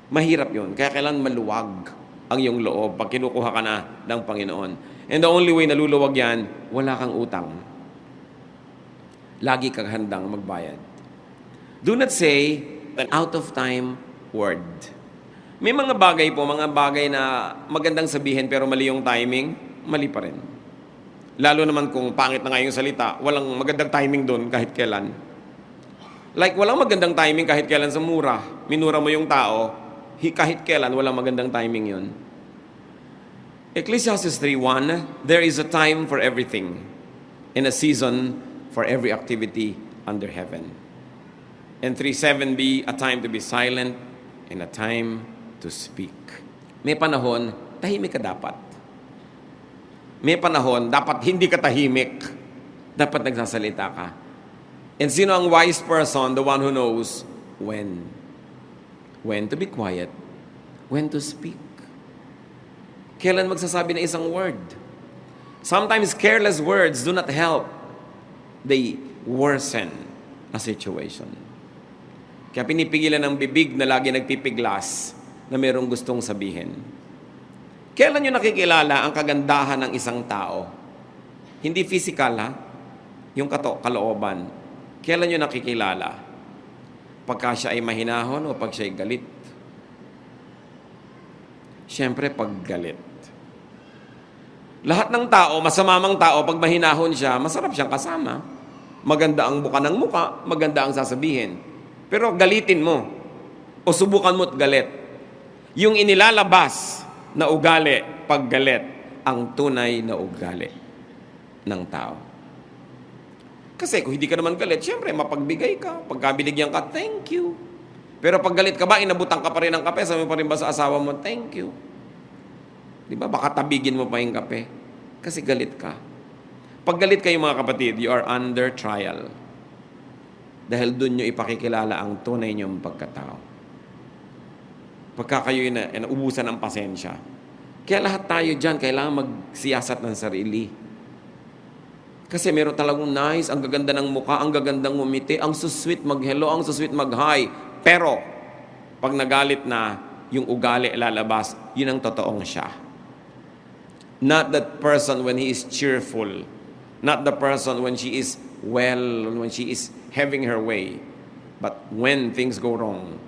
Mahirap yun. Kaya kailangan maluwag ang iyong loob pag kinukuha ka na ng Panginoon. And the only way na luluwag yan, wala kang utang. Lagi kang handang magbayad. Do not say an out-of-time word. May mga bagay po, mga bagay na magandang sabihin pero mali yung timing, mali pa rin. Lalo naman kung pangit na nga yung salita, walang magandang timing doon kahit kailan. Like, walang magandang timing kahit kailan sa mura. Minura mo yung tao, kahit kailan, walang magandang timing yun. Ecclesiastes 3:1, there is a time for everything, and a season for every activity under heaven. And 3:7b, a time to be silent, and a time to speak. May panahon, tahimik ka dapat. May panahon, dapat hindi ka tahimik. Dapat nagsasalita ka. And sino ang wise person? The one who knows when. When to be quiet. When to speak. Kailan magsasabi ng isang word? Sometimes careless words do not help. They worsen a situation. Kaya pinipigilan ng bibig na lagi nagpipiglas na mayroong gustong sabihin. Kailan nyo nakikilala ang kagandahan ng isang tao? Hindi physical, ha? Yung kalooban. Kailan nyo nakikilala? Pagka siya ay mahinahon o pag siya ay galit? Siyempre, pag galit. Lahat ng tao, masamamang tao, pag mahinahon siya, masarap siyang kasama. Maganda ang buka ng muka, maganda ang sasabihin. Pero galitin mo. O subukan mo't galit. Yung inilalabas na ugali, paggalit, ang tunay na ugali ng tao. Kasi kung hindi ka naman galit, siyempre, mapagbigay ka. Pagka binigyan ka, thank you. Pero pag galit ka ba, inabutan ka pa rin ng kape, sabi mo pa rin ba sa asawa mo, thank you. Di ba? Baka tabigin mo pa yung kape. Kasi galit ka. Pag galit kayo mga kapatid, you are under trial. Dahil doon nyo ipakikilala ang tunay nyong pagkatao. Pagka kayo ubusan ng pasensya. Kaya lahat tayo dyan, kailangan magsiyasat ng sarili. Kasi meron talagang nice, ang gaganda ng mukha, ang gagandang ngumiti, ang susweet mag-hello, ang susweet mag-hi. Pero, pag nagalit na, yung ugali lalabas, yun ang totoong siya. Not that person when he is cheerful. Not the person when she is well, when she is having her way. But when things go wrong,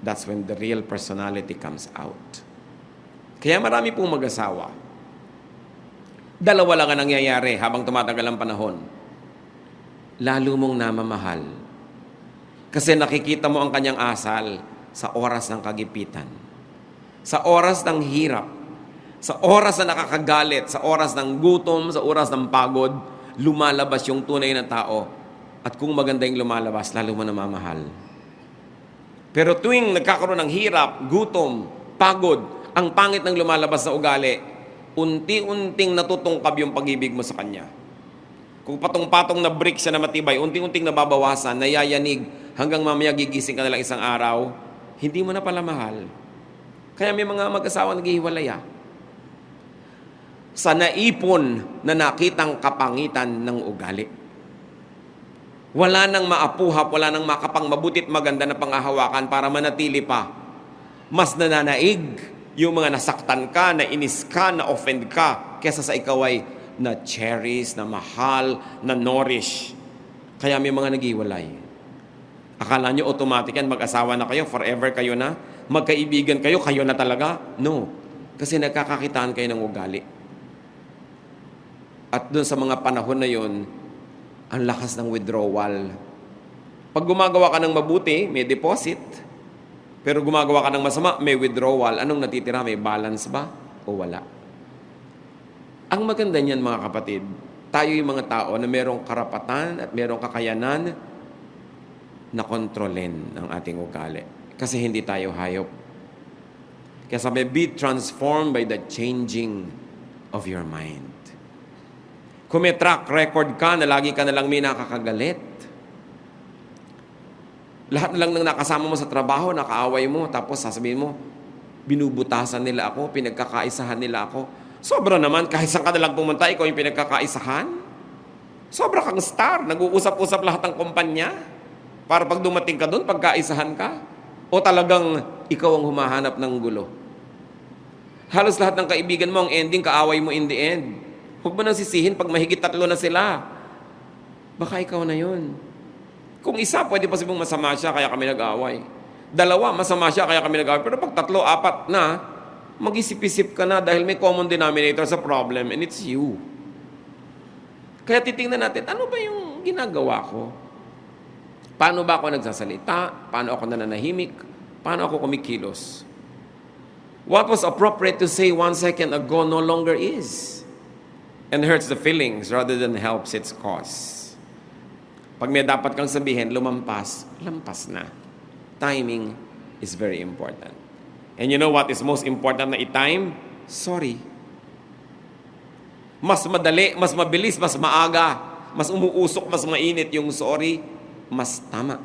that's when the real personality comes out. Kaya marami pong mag-asawa. Dalawa lang ang nangyayari habang tumatagal ang panahon. Lalo mong namamahal. Kasi nakikita mo ang kanyang asal sa oras ng kagipitan. Sa oras ng hirap. Sa oras na nakakagalit. Sa oras ng gutom. Sa oras ng pagod. Lumalabas yung tunay na tao. At kung maganda yung lumalabas, lalo mo namamahal. Pero tuwing nagkakaroon ng hirap, gutom, pagod, ang pangit ng lumalabas na ugali, unti-unting natutungkab yung pag-ibig mo sa kanya. Kung patong-patong na brick siya na matibay, unti-unting nababawasan, nayayanig, hanggang mamaya gigising ka na lang isang araw, hindi mo na pala mahal. Kaya may mga mag-asawa naghihiwalay. Sa naipon na nakitang kapangitan ng ugali. Wala nang maapuhap, wala nang makapang mabutit maganda na pangahawakan para manatili pa. Mas nananaig yung mga nasaktan ka, na inis ka, na offend ka, kesa sa ikaw ay na-cherish, na mahal, na nourish. Kaya may mga naghiwalay. Akala nyo automatic yan, mag-asawa na kayo, forever kayo na, magkaibigan kayo, kayo na talaga? No. Kasi nagkakakitaan kayo ng ugali. At doon sa mga panahon na yon, ang lakas ng withdrawal. Pag gumagawa ka ng mabuti, may deposit. Pero gumagawa ka ng masama, may withdrawal. Anong natitira? May balance ba? O wala? Ang maganda niyan, mga kapatid, tayo yung mga tao na merong karapatan at merong kakayanan na kontrolin ang ating ugali. Kasi hindi tayo hayop. Kaya sabi, be transformed by the changing of your mind. Kung may track record ka na lagi ka na lang may nakakagalit, lahat na lang ng nakasama mo sa trabaho, nakaaway mo, tapos sasabihin mo, binubutasan nila ako, pinagkakaisahan nila ako. Sobra naman, kahit saan ka na lang pumunta, ikaw yung pinagkakaisahan. Sobra kang star, nag-uusap-usap lahat ng kumpanya, para pag dumating ka doon, pagkaisahan ka. O talagang ikaw ang humahanap ng gulo. Halos lahat ng kaibigan mo, ang ending, kaaway mo in the end. Huwag mo nang sisihin pag mahigit 3 na sila. Baka ikaw na yun. Kung isa, pwede pa sabing masama siya, kaya kami nag-away. 2, masama siya, kaya kami nag-away. Pero pag 3, 4 na, mag-isip-isip ka na dahil may common denominator sa problem and it's you. Kaya titingnan natin, ano ba yung ginagawa ko? Paano ba ako nagsasalita? Paano ako nananahimik? Paano ako kumikilos? What was appropriate to say 1 second ago no longer is. And hurts the feelings rather than helps its cause. Pag may dapat kang sabihin, lampas na. Timing is very important. And you know what is most important na i-time? Sorry. Mas madali, mas mabilis, mas maaga, mas umuusok, mas mainit yung sorry, mas tama.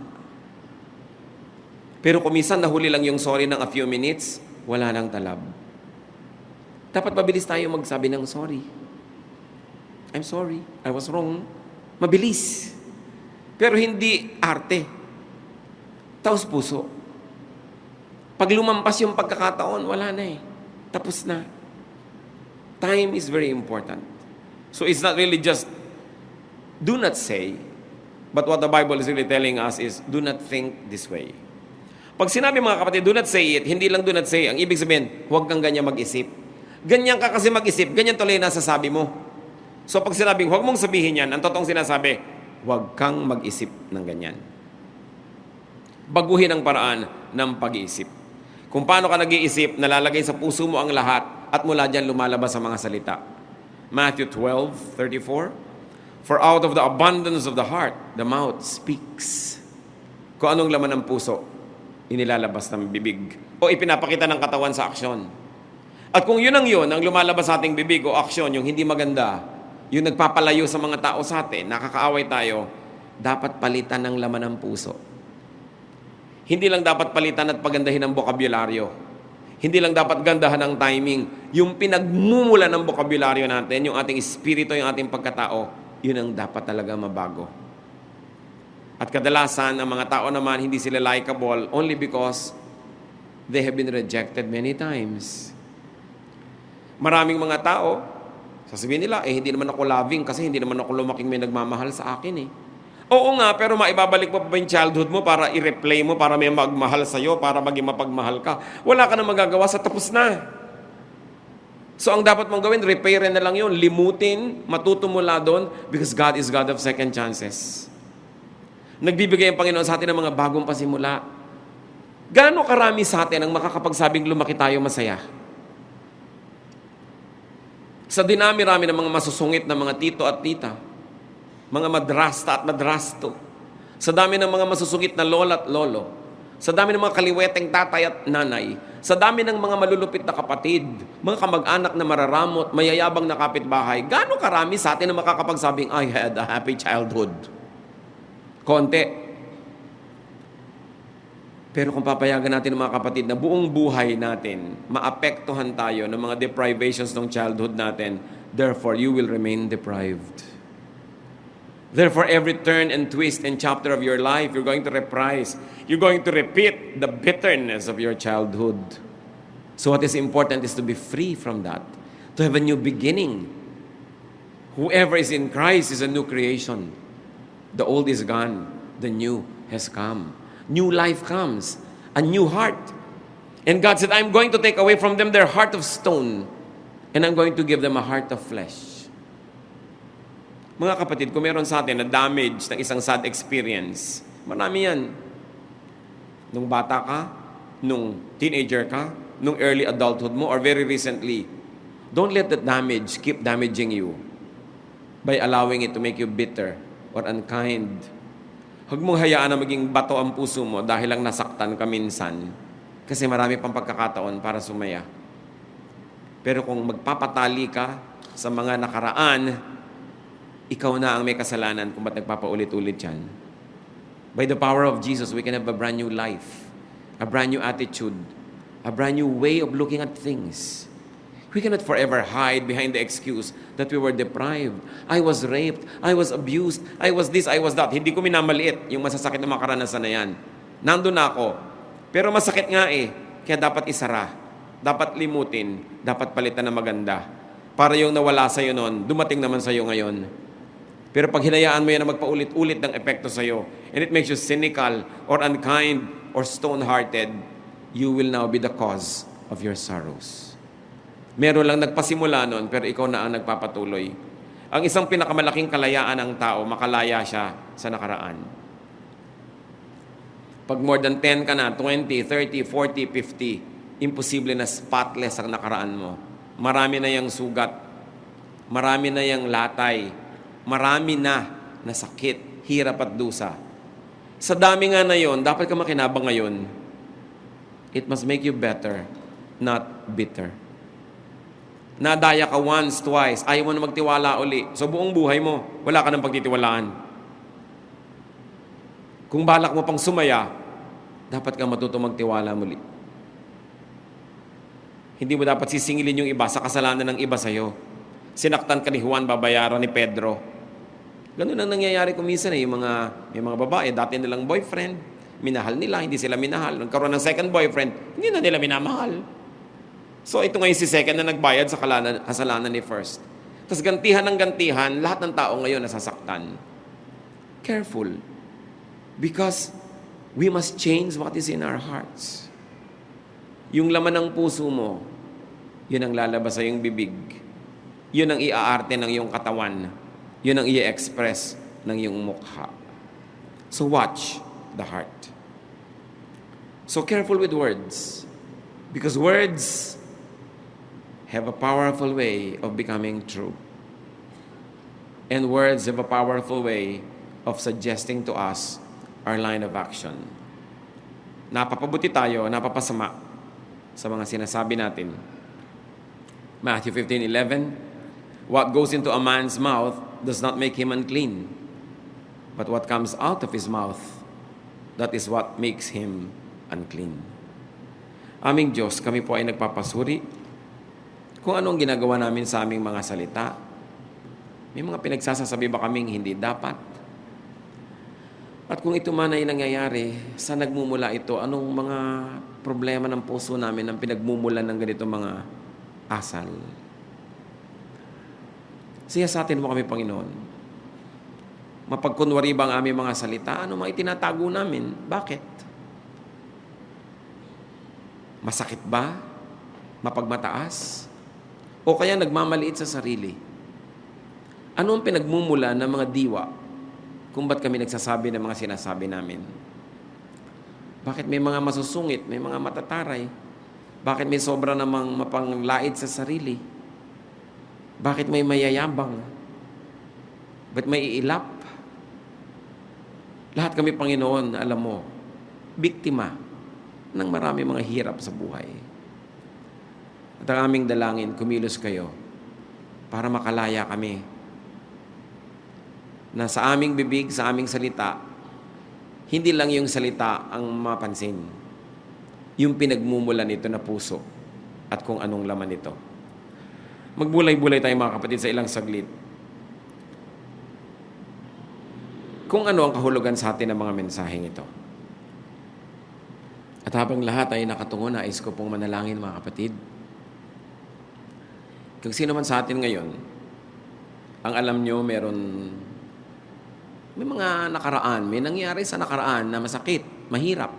Pero kung minsan nahuli lang yung sorry ng a few minutes, wala nang talab. Dapat mabilis tayo magsabi ng sorry. I'm sorry, I was wrong. Mabilis. Pero hindi arte. Taos puso. Pag lumampas yung pagkakataon, wala na eh. Tapos na. Time is very important. So it's not really just do not say, but what the Bible is really telling us is do not think this way. Pag sinabi mga kapatid, do not say it, hindi lang do not say, ang ibig sabihin, huwag kang ganyan mag-isip. Ganyan ka kasi mag-isip, ganyan tuloy na sasabi mo. So pag sinabing, huwag mong sabihin yan, ang totoong sinasabi, huwag kang mag-isip ng ganyan. Baguhin ang paraan ng pag-iisip. Kung paano ka nag-iisip, nalalagay sa puso mo ang lahat at mula dyan lumalabas ang mga salita. Matthew 12:34. For out of the abundance of the heart, the mouth speaks. Kung anong laman ng puso, inilalabas ng bibig o ipinapakita ng katawan sa aksyon. At kung yun ang lumalabas sa ating bibig o aksyon, yung hindi maganda, yung nagpapalayo sa mga tao sa atin, nakakaaway tayo, dapat palitan ng laman ng puso. Hindi lang dapat palitan at pagandahin ang bokabularyo. Hindi lang dapat gandahan ang timing. Yung pinagmumula ng bokabularyo natin, yung ating espiritu, yung ating pagkatao, yun ang dapat talaga mabago. At kadalasan, ang mga tao naman, hindi sila likable only because they have been rejected many times. Maraming mga tao, sasabihin nila, hindi naman ako loving kasi hindi naman ako lumaking may nagmamahal sa akin eh. Oo nga, pero maibabalik mo pa ba yung childhood mo para i-replay mo, para may magmahal sa'yo, para maging mapagmahal ka? Wala ka na magagawa sa tapos na. So ang dapat mong gawin, repair na lang yun, limutin, matuto mula doon, because God is God of second chances. Nagbibigay ang Panginoon sa atin ng mga bagong pasimula. Gaano karami sa atin ang makakapagsabing lumaki tayo masaya? Sa dinami-rami ng mga masusungit na mga tito at tita, mga madrasta at madrasto, sa dami ng mga masusungit na lola at lolo, sa dami ng mga kaliweteng tatay at nanay, sa dami ng mga malulupit na kapatid, mga kamag-anak na mararamot, mayayabang na kapitbahay, gaano karami sa atin ang makakapagsabing, I had a happy childhood? Konti. Pero kung papayagan natin ng mga kapatid na buong buhay natin, maapektuhan tayo ng mga deprivations ng childhood natin, therefore, you will remain deprived. Therefore, every turn and twist and chapter of your life, you're going to reprise. You're going to repeat the bitterness of your childhood. So what is important is to be free from that, to have a new beginning. Whoever is in Christ is a new creation. The old is gone. The new has come. New life comes. A new heart. And God said, I'm going to take away from them their heart of stone, and I'm going to give them a heart of flesh. Mga kapatid, kung meron sa atin na damage ng isang sad experience, marami yan. Nung bata ka, nung teenager ka, nung early adulthood mo, or very recently, don't let that damage keep damaging you by allowing it to make you bitter or unkind. Huwag mong hayaan na maging bato ang puso mo dahil lang nasaktan ka minsan, kasi marami pang pagkakataon para sumaya. Pero kung magpapatali ka sa mga nakaraan, ikaw na ang may kasalanan kung ba't nagpapaulit-ulit yan. By the power of Jesus, we can have a brand new life, a brand new attitude, a brand new way of looking at things. We cannot forever hide behind the excuse that we were deprived. I was raped, I was abused, I was this, I was that. Hindi ko minamaliit yung masasakit na mga karanasan na yan. Nandun na ako. Pero masakit nga eh, kaya dapat isara, dapat limutin, dapat palitan na maganda. Para yung nawala sa'yo noon, dumating naman sa'yo ngayon. Pero pag hinayaan mo yan na magpaulit-ulit ng epekto sa'yo, and it makes you cynical or unkind or stone-hearted, you will now be the cause of your sorrows. Meron lang nagpasimula nun, pero ikaw na ang nagpapatuloy. Ang isang pinakamalaking kalayaan ng tao, makalaya siya sa nakaraan. Pag more than 10 ka na, 20, 30, 40, 50, imposible na spotless ang nakaraan mo. Marami na yung sugat, marami na yung latay, marami na sakit, hirap at dusa. Sa dami nga na yon, dapat ka makinabang ngayon. It must make you better, not bitter. Nadaya ka once, twice, ayaw mo na magtiwala uli. So buong buhay mo, wala ka ng pagtitiwalaan. Kung balak mo pang sumaya, dapat ka matuto magtiwala muli. Hindi mo dapat sisingilin yung iba sa kasalanan ng iba sa'yo. Sinaktan ka ni Juan, babayaran ni Pedro. Ganun ang nangyayari kuminsan yung mga babae, dati nilang boyfriend, minahal nila, hindi sila minahal. Nagkaroon ng second boyfriend, hindi na nila minamahal. So ito ngayon si second na nagbayad sa kasalanan ni first. Tapos gantihan ng gantihan, lahat ng tao ngayon nasasaktan. Careful. Because we must change what is in our hearts. Yung laman ng puso mo, yun ang lalabas sa iyong bibig. Yun ang iaarte ng iyong katawan. Yun ang i-express ng iyong mukha. So watch the heart. So careful with words. Because words have a powerful way of becoming true. And words have a powerful way of suggesting to us our line of action. Napapabuti tayo, napapasama sa mga sinasabi natin. Matthew 15:11, what goes into a man's mouth does not make him unclean, but what comes out of his mouth, that is what makes him unclean. Aming Diyos, kami po ay nagpapasuri kung anong ginagawa namin sa aming mga salita. May mga pinagsasasabi ba kaming hindi dapat? At kung ito man ay nangyayari, saan nagmumula ito? Anong mga problema ng puso namin ang pinagmumulan ng ganito mga asal? Siyasatin mo kami, Panginoon. Mapagkunwari ba ang aming mga salita? Ano mga itinatago namin? Bakit? Masakit ba? Mapagmataas? O kaya nagmamaliit sa sarili? Ano ang pinagmumula ng mga diwa kung ba't kami nagsasabi ng mga sinasabi namin? Bakit may mga masusungit, may mga matataray? Bakit may sobra namang mapanglait sa sarili? Bakit may mayayabang? Ba't may iilap? Lahat kami, Panginoon, alam mo, biktima ng marami mga hirap sa buhay. At ang aming dalangin, kumilos kayo para makalaya kami na sa aming bibig, sa aming salita, hindi lang yung salita ang mapansin, yung pinagmumula nito na puso at kung anong laman nito. Magbulay-bulay tayo mga kapatid sa ilang saglit. Kung ano ang kahulugan sa atin ng mga mensaheng ito. At habang lahat ay nakatungo, nais ko pong manalangin mga kapatid. Kung sino man sa atin ngayon, ang alam nyo may mga nakaraan, may nangyari sa nakaraan na masakit, mahirap.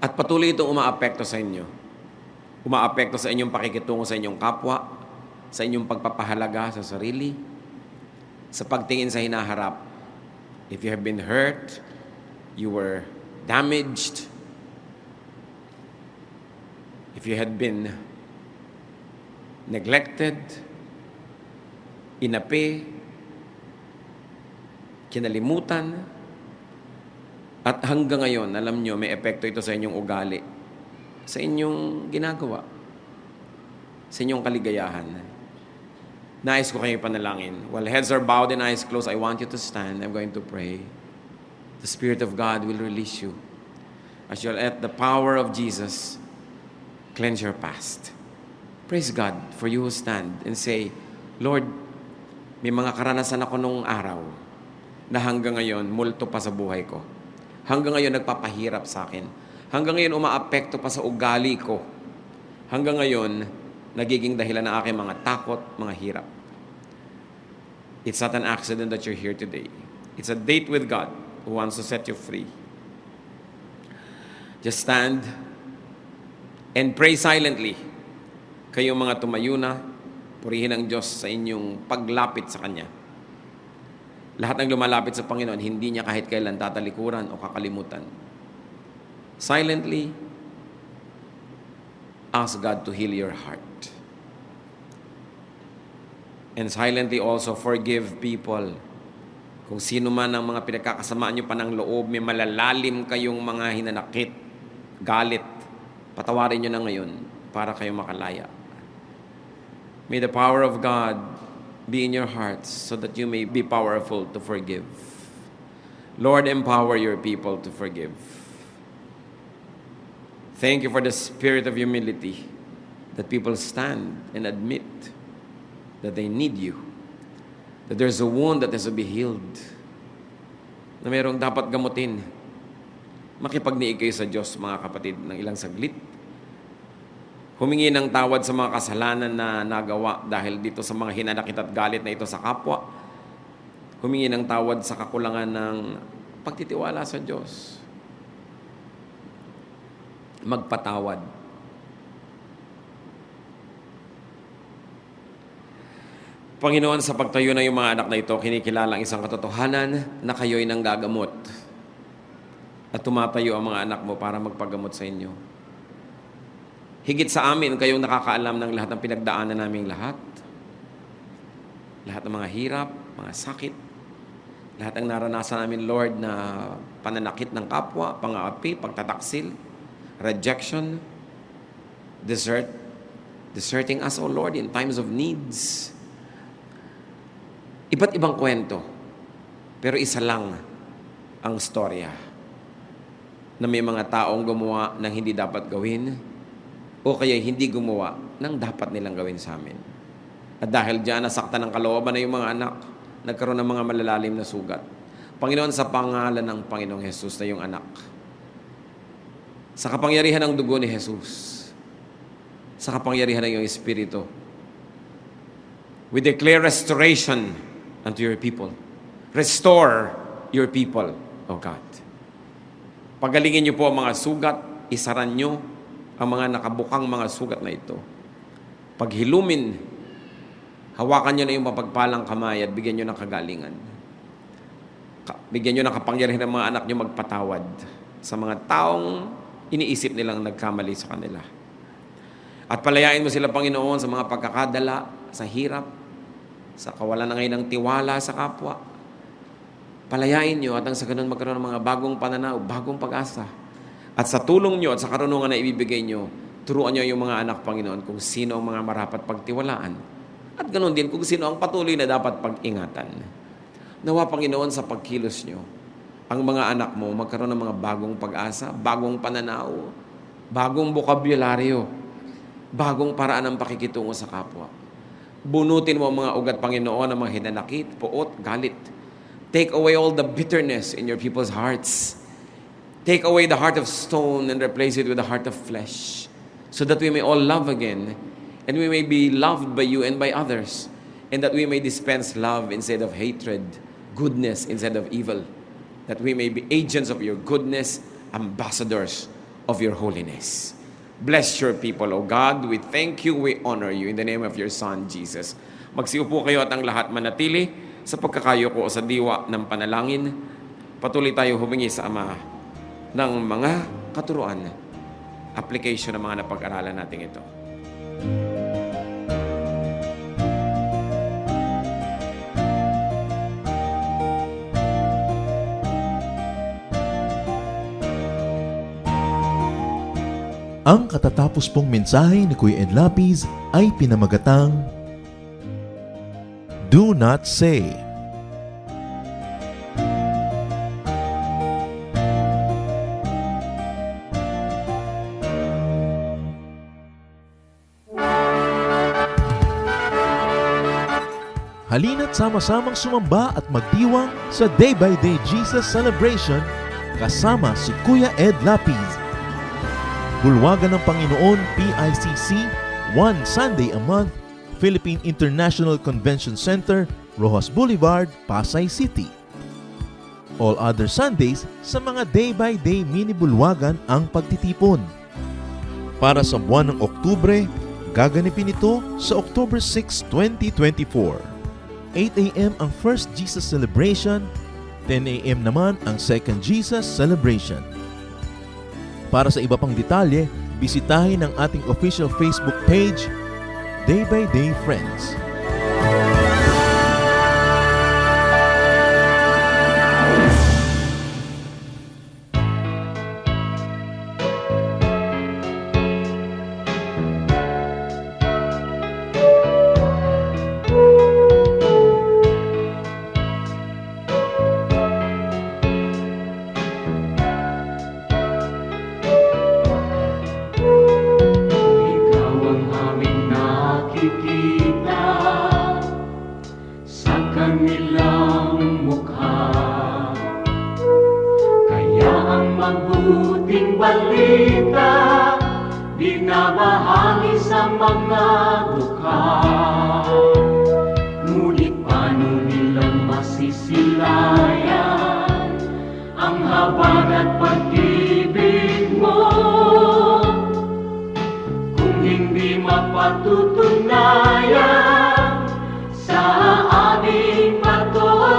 At patuloy itong umaapekto sa inyo. Umaapekto sa inyong pakikitungo sa inyong kapwa, sa inyong pagpapahalaga sa sarili, sa pagtingin sa hinaharap. If you have been hurt, you were damaged, if you had been neglected, inapi, kinalimutan, at hanggang ngayon, alam nyo, may epekto ito sa inyong ugali, sa inyong ginagawa, sa inyong kaligayahan. Nais ko kayo panalangin. While heads are bowed and eyes closed, I want you to stand. I'm going to pray. The Spirit of God will release you as you'll let the power of Jesus cleanse your past. Praise God for you who stand and say, Lord, may mga karanasan ako nung araw na hanggang ngayon, multo pa sa buhay ko. Hanggang ngayon, nagpapahirap sa akin. Hanggang ngayon, umaapekto pa sa ugali ko. Hanggang ngayon, nagiging dahilan ng aking mga takot, mga hirap. It's not an accident that you're here today. It's a date with God who wants to set you free. Just stand and pray silently. Kayong mga tumayo na, purihin ang Diyos sa inyong paglapit sa Kanya. Lahat ng lumalapit sa Panginoon, hindi niya kahit kailan tatalikuran o kakalimutan. Silently, ask God to heal your heart. And silently also forgive people. Kung sino man ang mga pinagkakasamaan nyo pa ng loob, may malalalim kayong mga hinanakit, galit, patawarin nyo na ngayon para kayo makalaya. May the power of God be in your hearts so that you may be powerful to forgive. Lord, empower your people to forgive. Thank you for the spirit of humility that people stand and admit that they need you, that there's a wound that has to be healed, na mayroong dapat gamutin. Makipagniig kayo sa Diyos, mga kapatid, ng ilang saglit. Humingi ng tawad sa mga kasalanan na nagawa dahil dito sa mga hinanakit at galit na ito sa kapwa. Humingi ng tawad sa kakulangan ng pagtitiwala sa Diyos. Magpatawad. Panginoon, sa pagtayo na yung mga anak na ito, kinikilala ang isang katotohanan na kayo'y nanggagamot. At tumatayo ang mga anak mo para magpagamot sa inyo. Higit sa amin, kayong nakakaalam ng lahat ng pinagdaanan naming lahat. Lahat ng mga hirap, mga sakit. Lahat ng naranasan namin, Lord, na pananakit ng kapwa, pang-aapi, pagtataksil, rejection, deserting us, O Lord, in times of needs. Iba't ibang kwento, pero isa lang ang storya na may mga taong gumawa ng hindi dapat gawin o kaya hindi gumawa ng dapat nilang gawin sa amin. At dahil diyan, nasaktan ng kalooban na yung mga anak, nagkaroon ng mga malalalim na sugat. Panginoon, sa pangalan ng Panginoong Jesus na yung anak, sa kapangyarihan ng dugo ni Jesus, sa kapangyarihan ng iyong Espiritu, we declare restoration unto your people. Restore your people, O God. Pagalingin niyo po ang mga sugat, isaran niyo ang mga nakabukang mga sugat na ito. Paghilumin, hawakan niyo na yung mapagpalang kamay at bigyan niyo ng kagalingan. Bigyan niyo ng kapangyarihan ng mga anak niyo magpatawad sa mga taong iniisip nilang nagkamali sa kanila. At palayain mo sila, Panginoon, sa mga pagkakadala, sa hirap, sa kawalan na ngayon ng tiwala sa kapwa. Palayain niyo at ang sa ganun magkaroon ng mga bagong pananaw, bagong pag-asa. At sa tulong niyo at sa karunungan na ibibigay niyo, turuan niyo yung mga anak, Panginoon, kung sino ang mga marapat pagtiwalaan. At ganun din kung sino ang patuloy na dapat pag-ingatan. Nawa, Panginoon, sa pagkilos niyo, ang mga anak mo magkaroon ng mga bagong pag-asa, bagong pananaw, bagong bokabularyo, bagong paraan ng pakikitungo sa kapwa. Bunutin mo ang mga ugat, Panginoon, ng mga hinanakit, puot, galit. Take away all the bitterness in your people's hearts. Take away the heart of stone and replace it with a heart of flesh, so that we may all love again, and we may be loved by you and by others, and that we may dispense love instead of hatred, goodness instead of evil, that we may be agents of your goodness, ambassadors of your holiness. Bless your people, O God. We thank you, we honor you in the name of your Son, Jesus. Magsiupo kayo at ang lahat manatili sa pagkakayo ko sa diwa ng panalangin. Patuloy tayo humingi sa Ama ng mga katuruan, application ng mga napag-aralan natin ito. Ang katatapos pong mensahe ni Kuya Ed Lapiz ay pinamagatang Do Not Say. Halina't sama-samang sumamba at magdiwang sa Day by Day Jesus Celebration kasama si Kuya Ed Lapiz. Bulwagan ng Panginoon, PICC, one Sunday a month, Philippine International Convention Center, Rojas Boulevard, Pasay City. All other Sundays sa mga day-by-day mini-bulwagan ang pagtitipon. Para sa buwan ng Oktubre, gaganipin ito sa October 6, 2024. 8 a.m. ang First Jesus Celebration, 10 a.m. naman ang Second Jesus Celebration. Para sa iba pang detalye, bisitahin ang ating official Facebook page, Day by Day Friends. Mabuting balita, binabahagi sa mga dukha. Ngunit paano nilang masisilayan ang habag at pag-ibig mo kung hindi mapatutunayan sa aming patotoo?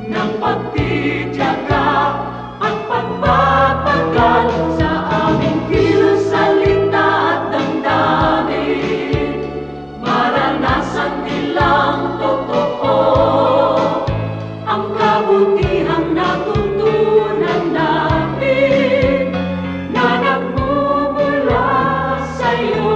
Ng pagtitiyaga at pagpapagal sa aming kilos, salita at damdamin, maranasan nilang totoo ang kabutihang natutunan natin na nagmumula sa'yo.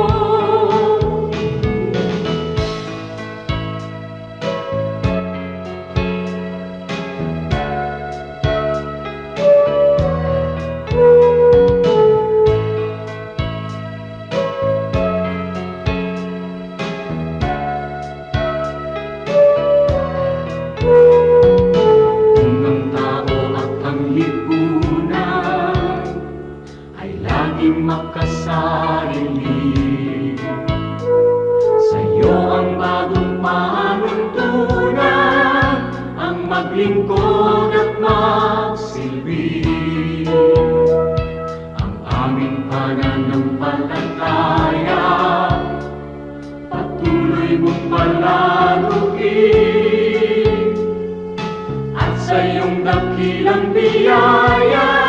maglingkod at magsilbi. Ang aming pananampalataya patuloy mong palaguin, at sa iyong dakilang biyaya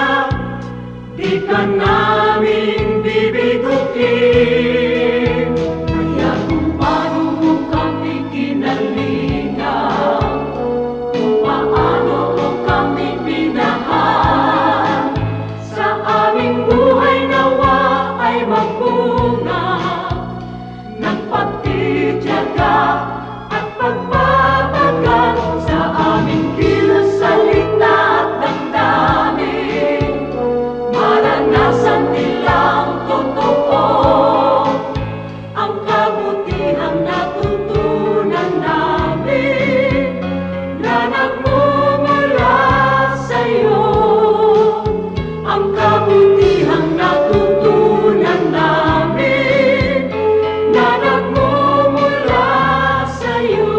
di ka namin bibiguin. Kaya kung paano mo kami kinalingan, kung paano mo kami minahal, sa aming buhay nawa ay magbunga ng pagtitiyaga at pagpapagal sa aming kilos, salita at damdamin. Maranasan nilang totoo ang kabutihang natutunan namin na nagmumula sa'yo. Ang kabutihang natutunan namin na nagmumula sa'yo.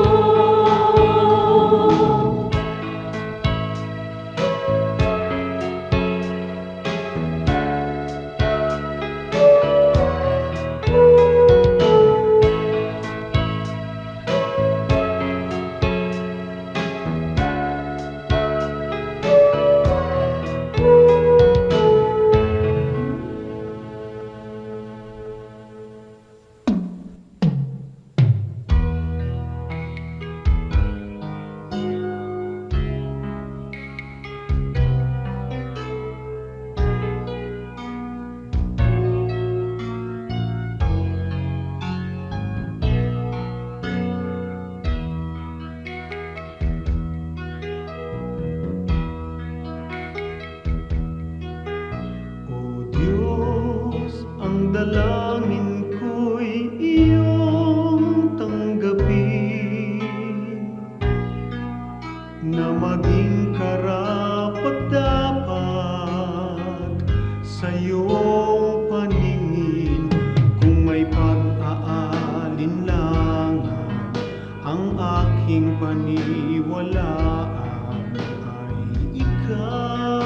O Diyos, ang dalangin ko'y iyong tanggapin, na maging karapat-dapat sa iyong paningin. Kung may pag-aalinlangan ang aking paniwalaan ay ikaw.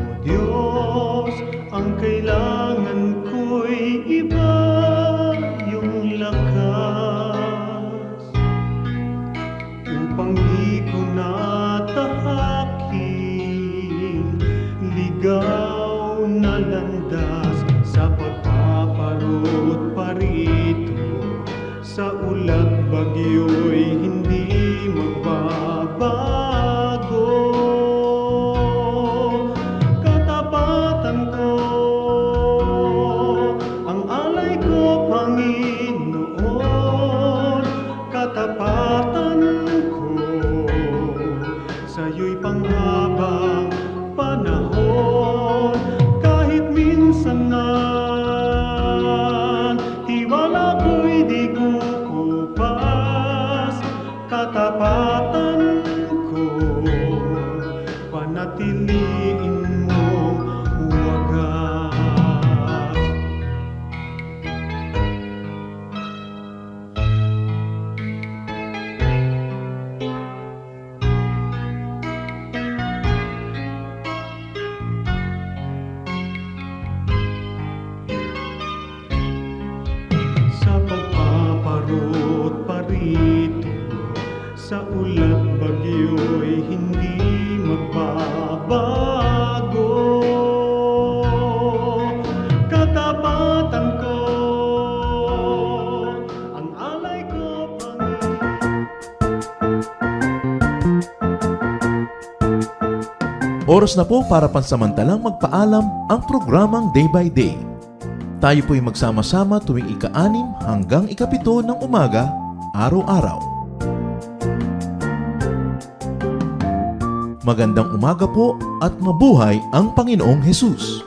O Diyos, ang kailangan ko'y iba yung lakas, upang di ko natahakin ligaw na landas sa pagpaparot parito. Sa ulat bagyo'y hindi magbabago. Katapatan ko, ang alay ko, Panginoon. Katapatan ko, sa'yo'y panghabang panahon. Kahit minsan na tiwala ko'y di kukupas, katapatan ko panatiliin mong wagas. Sa pagpaparot parito, sa ulat bagyo'y hindi magbabago. Katapatan ko, ang alay ko, Oras na po para pansamantalang magpaalam ang programang Day by Day. Tayo po'y magsama-sama tuwing ika-6 hanggang ika-7 ng umaga, araw-araw. Magandang umaga po at mabuhay ang Panginoong Hesus.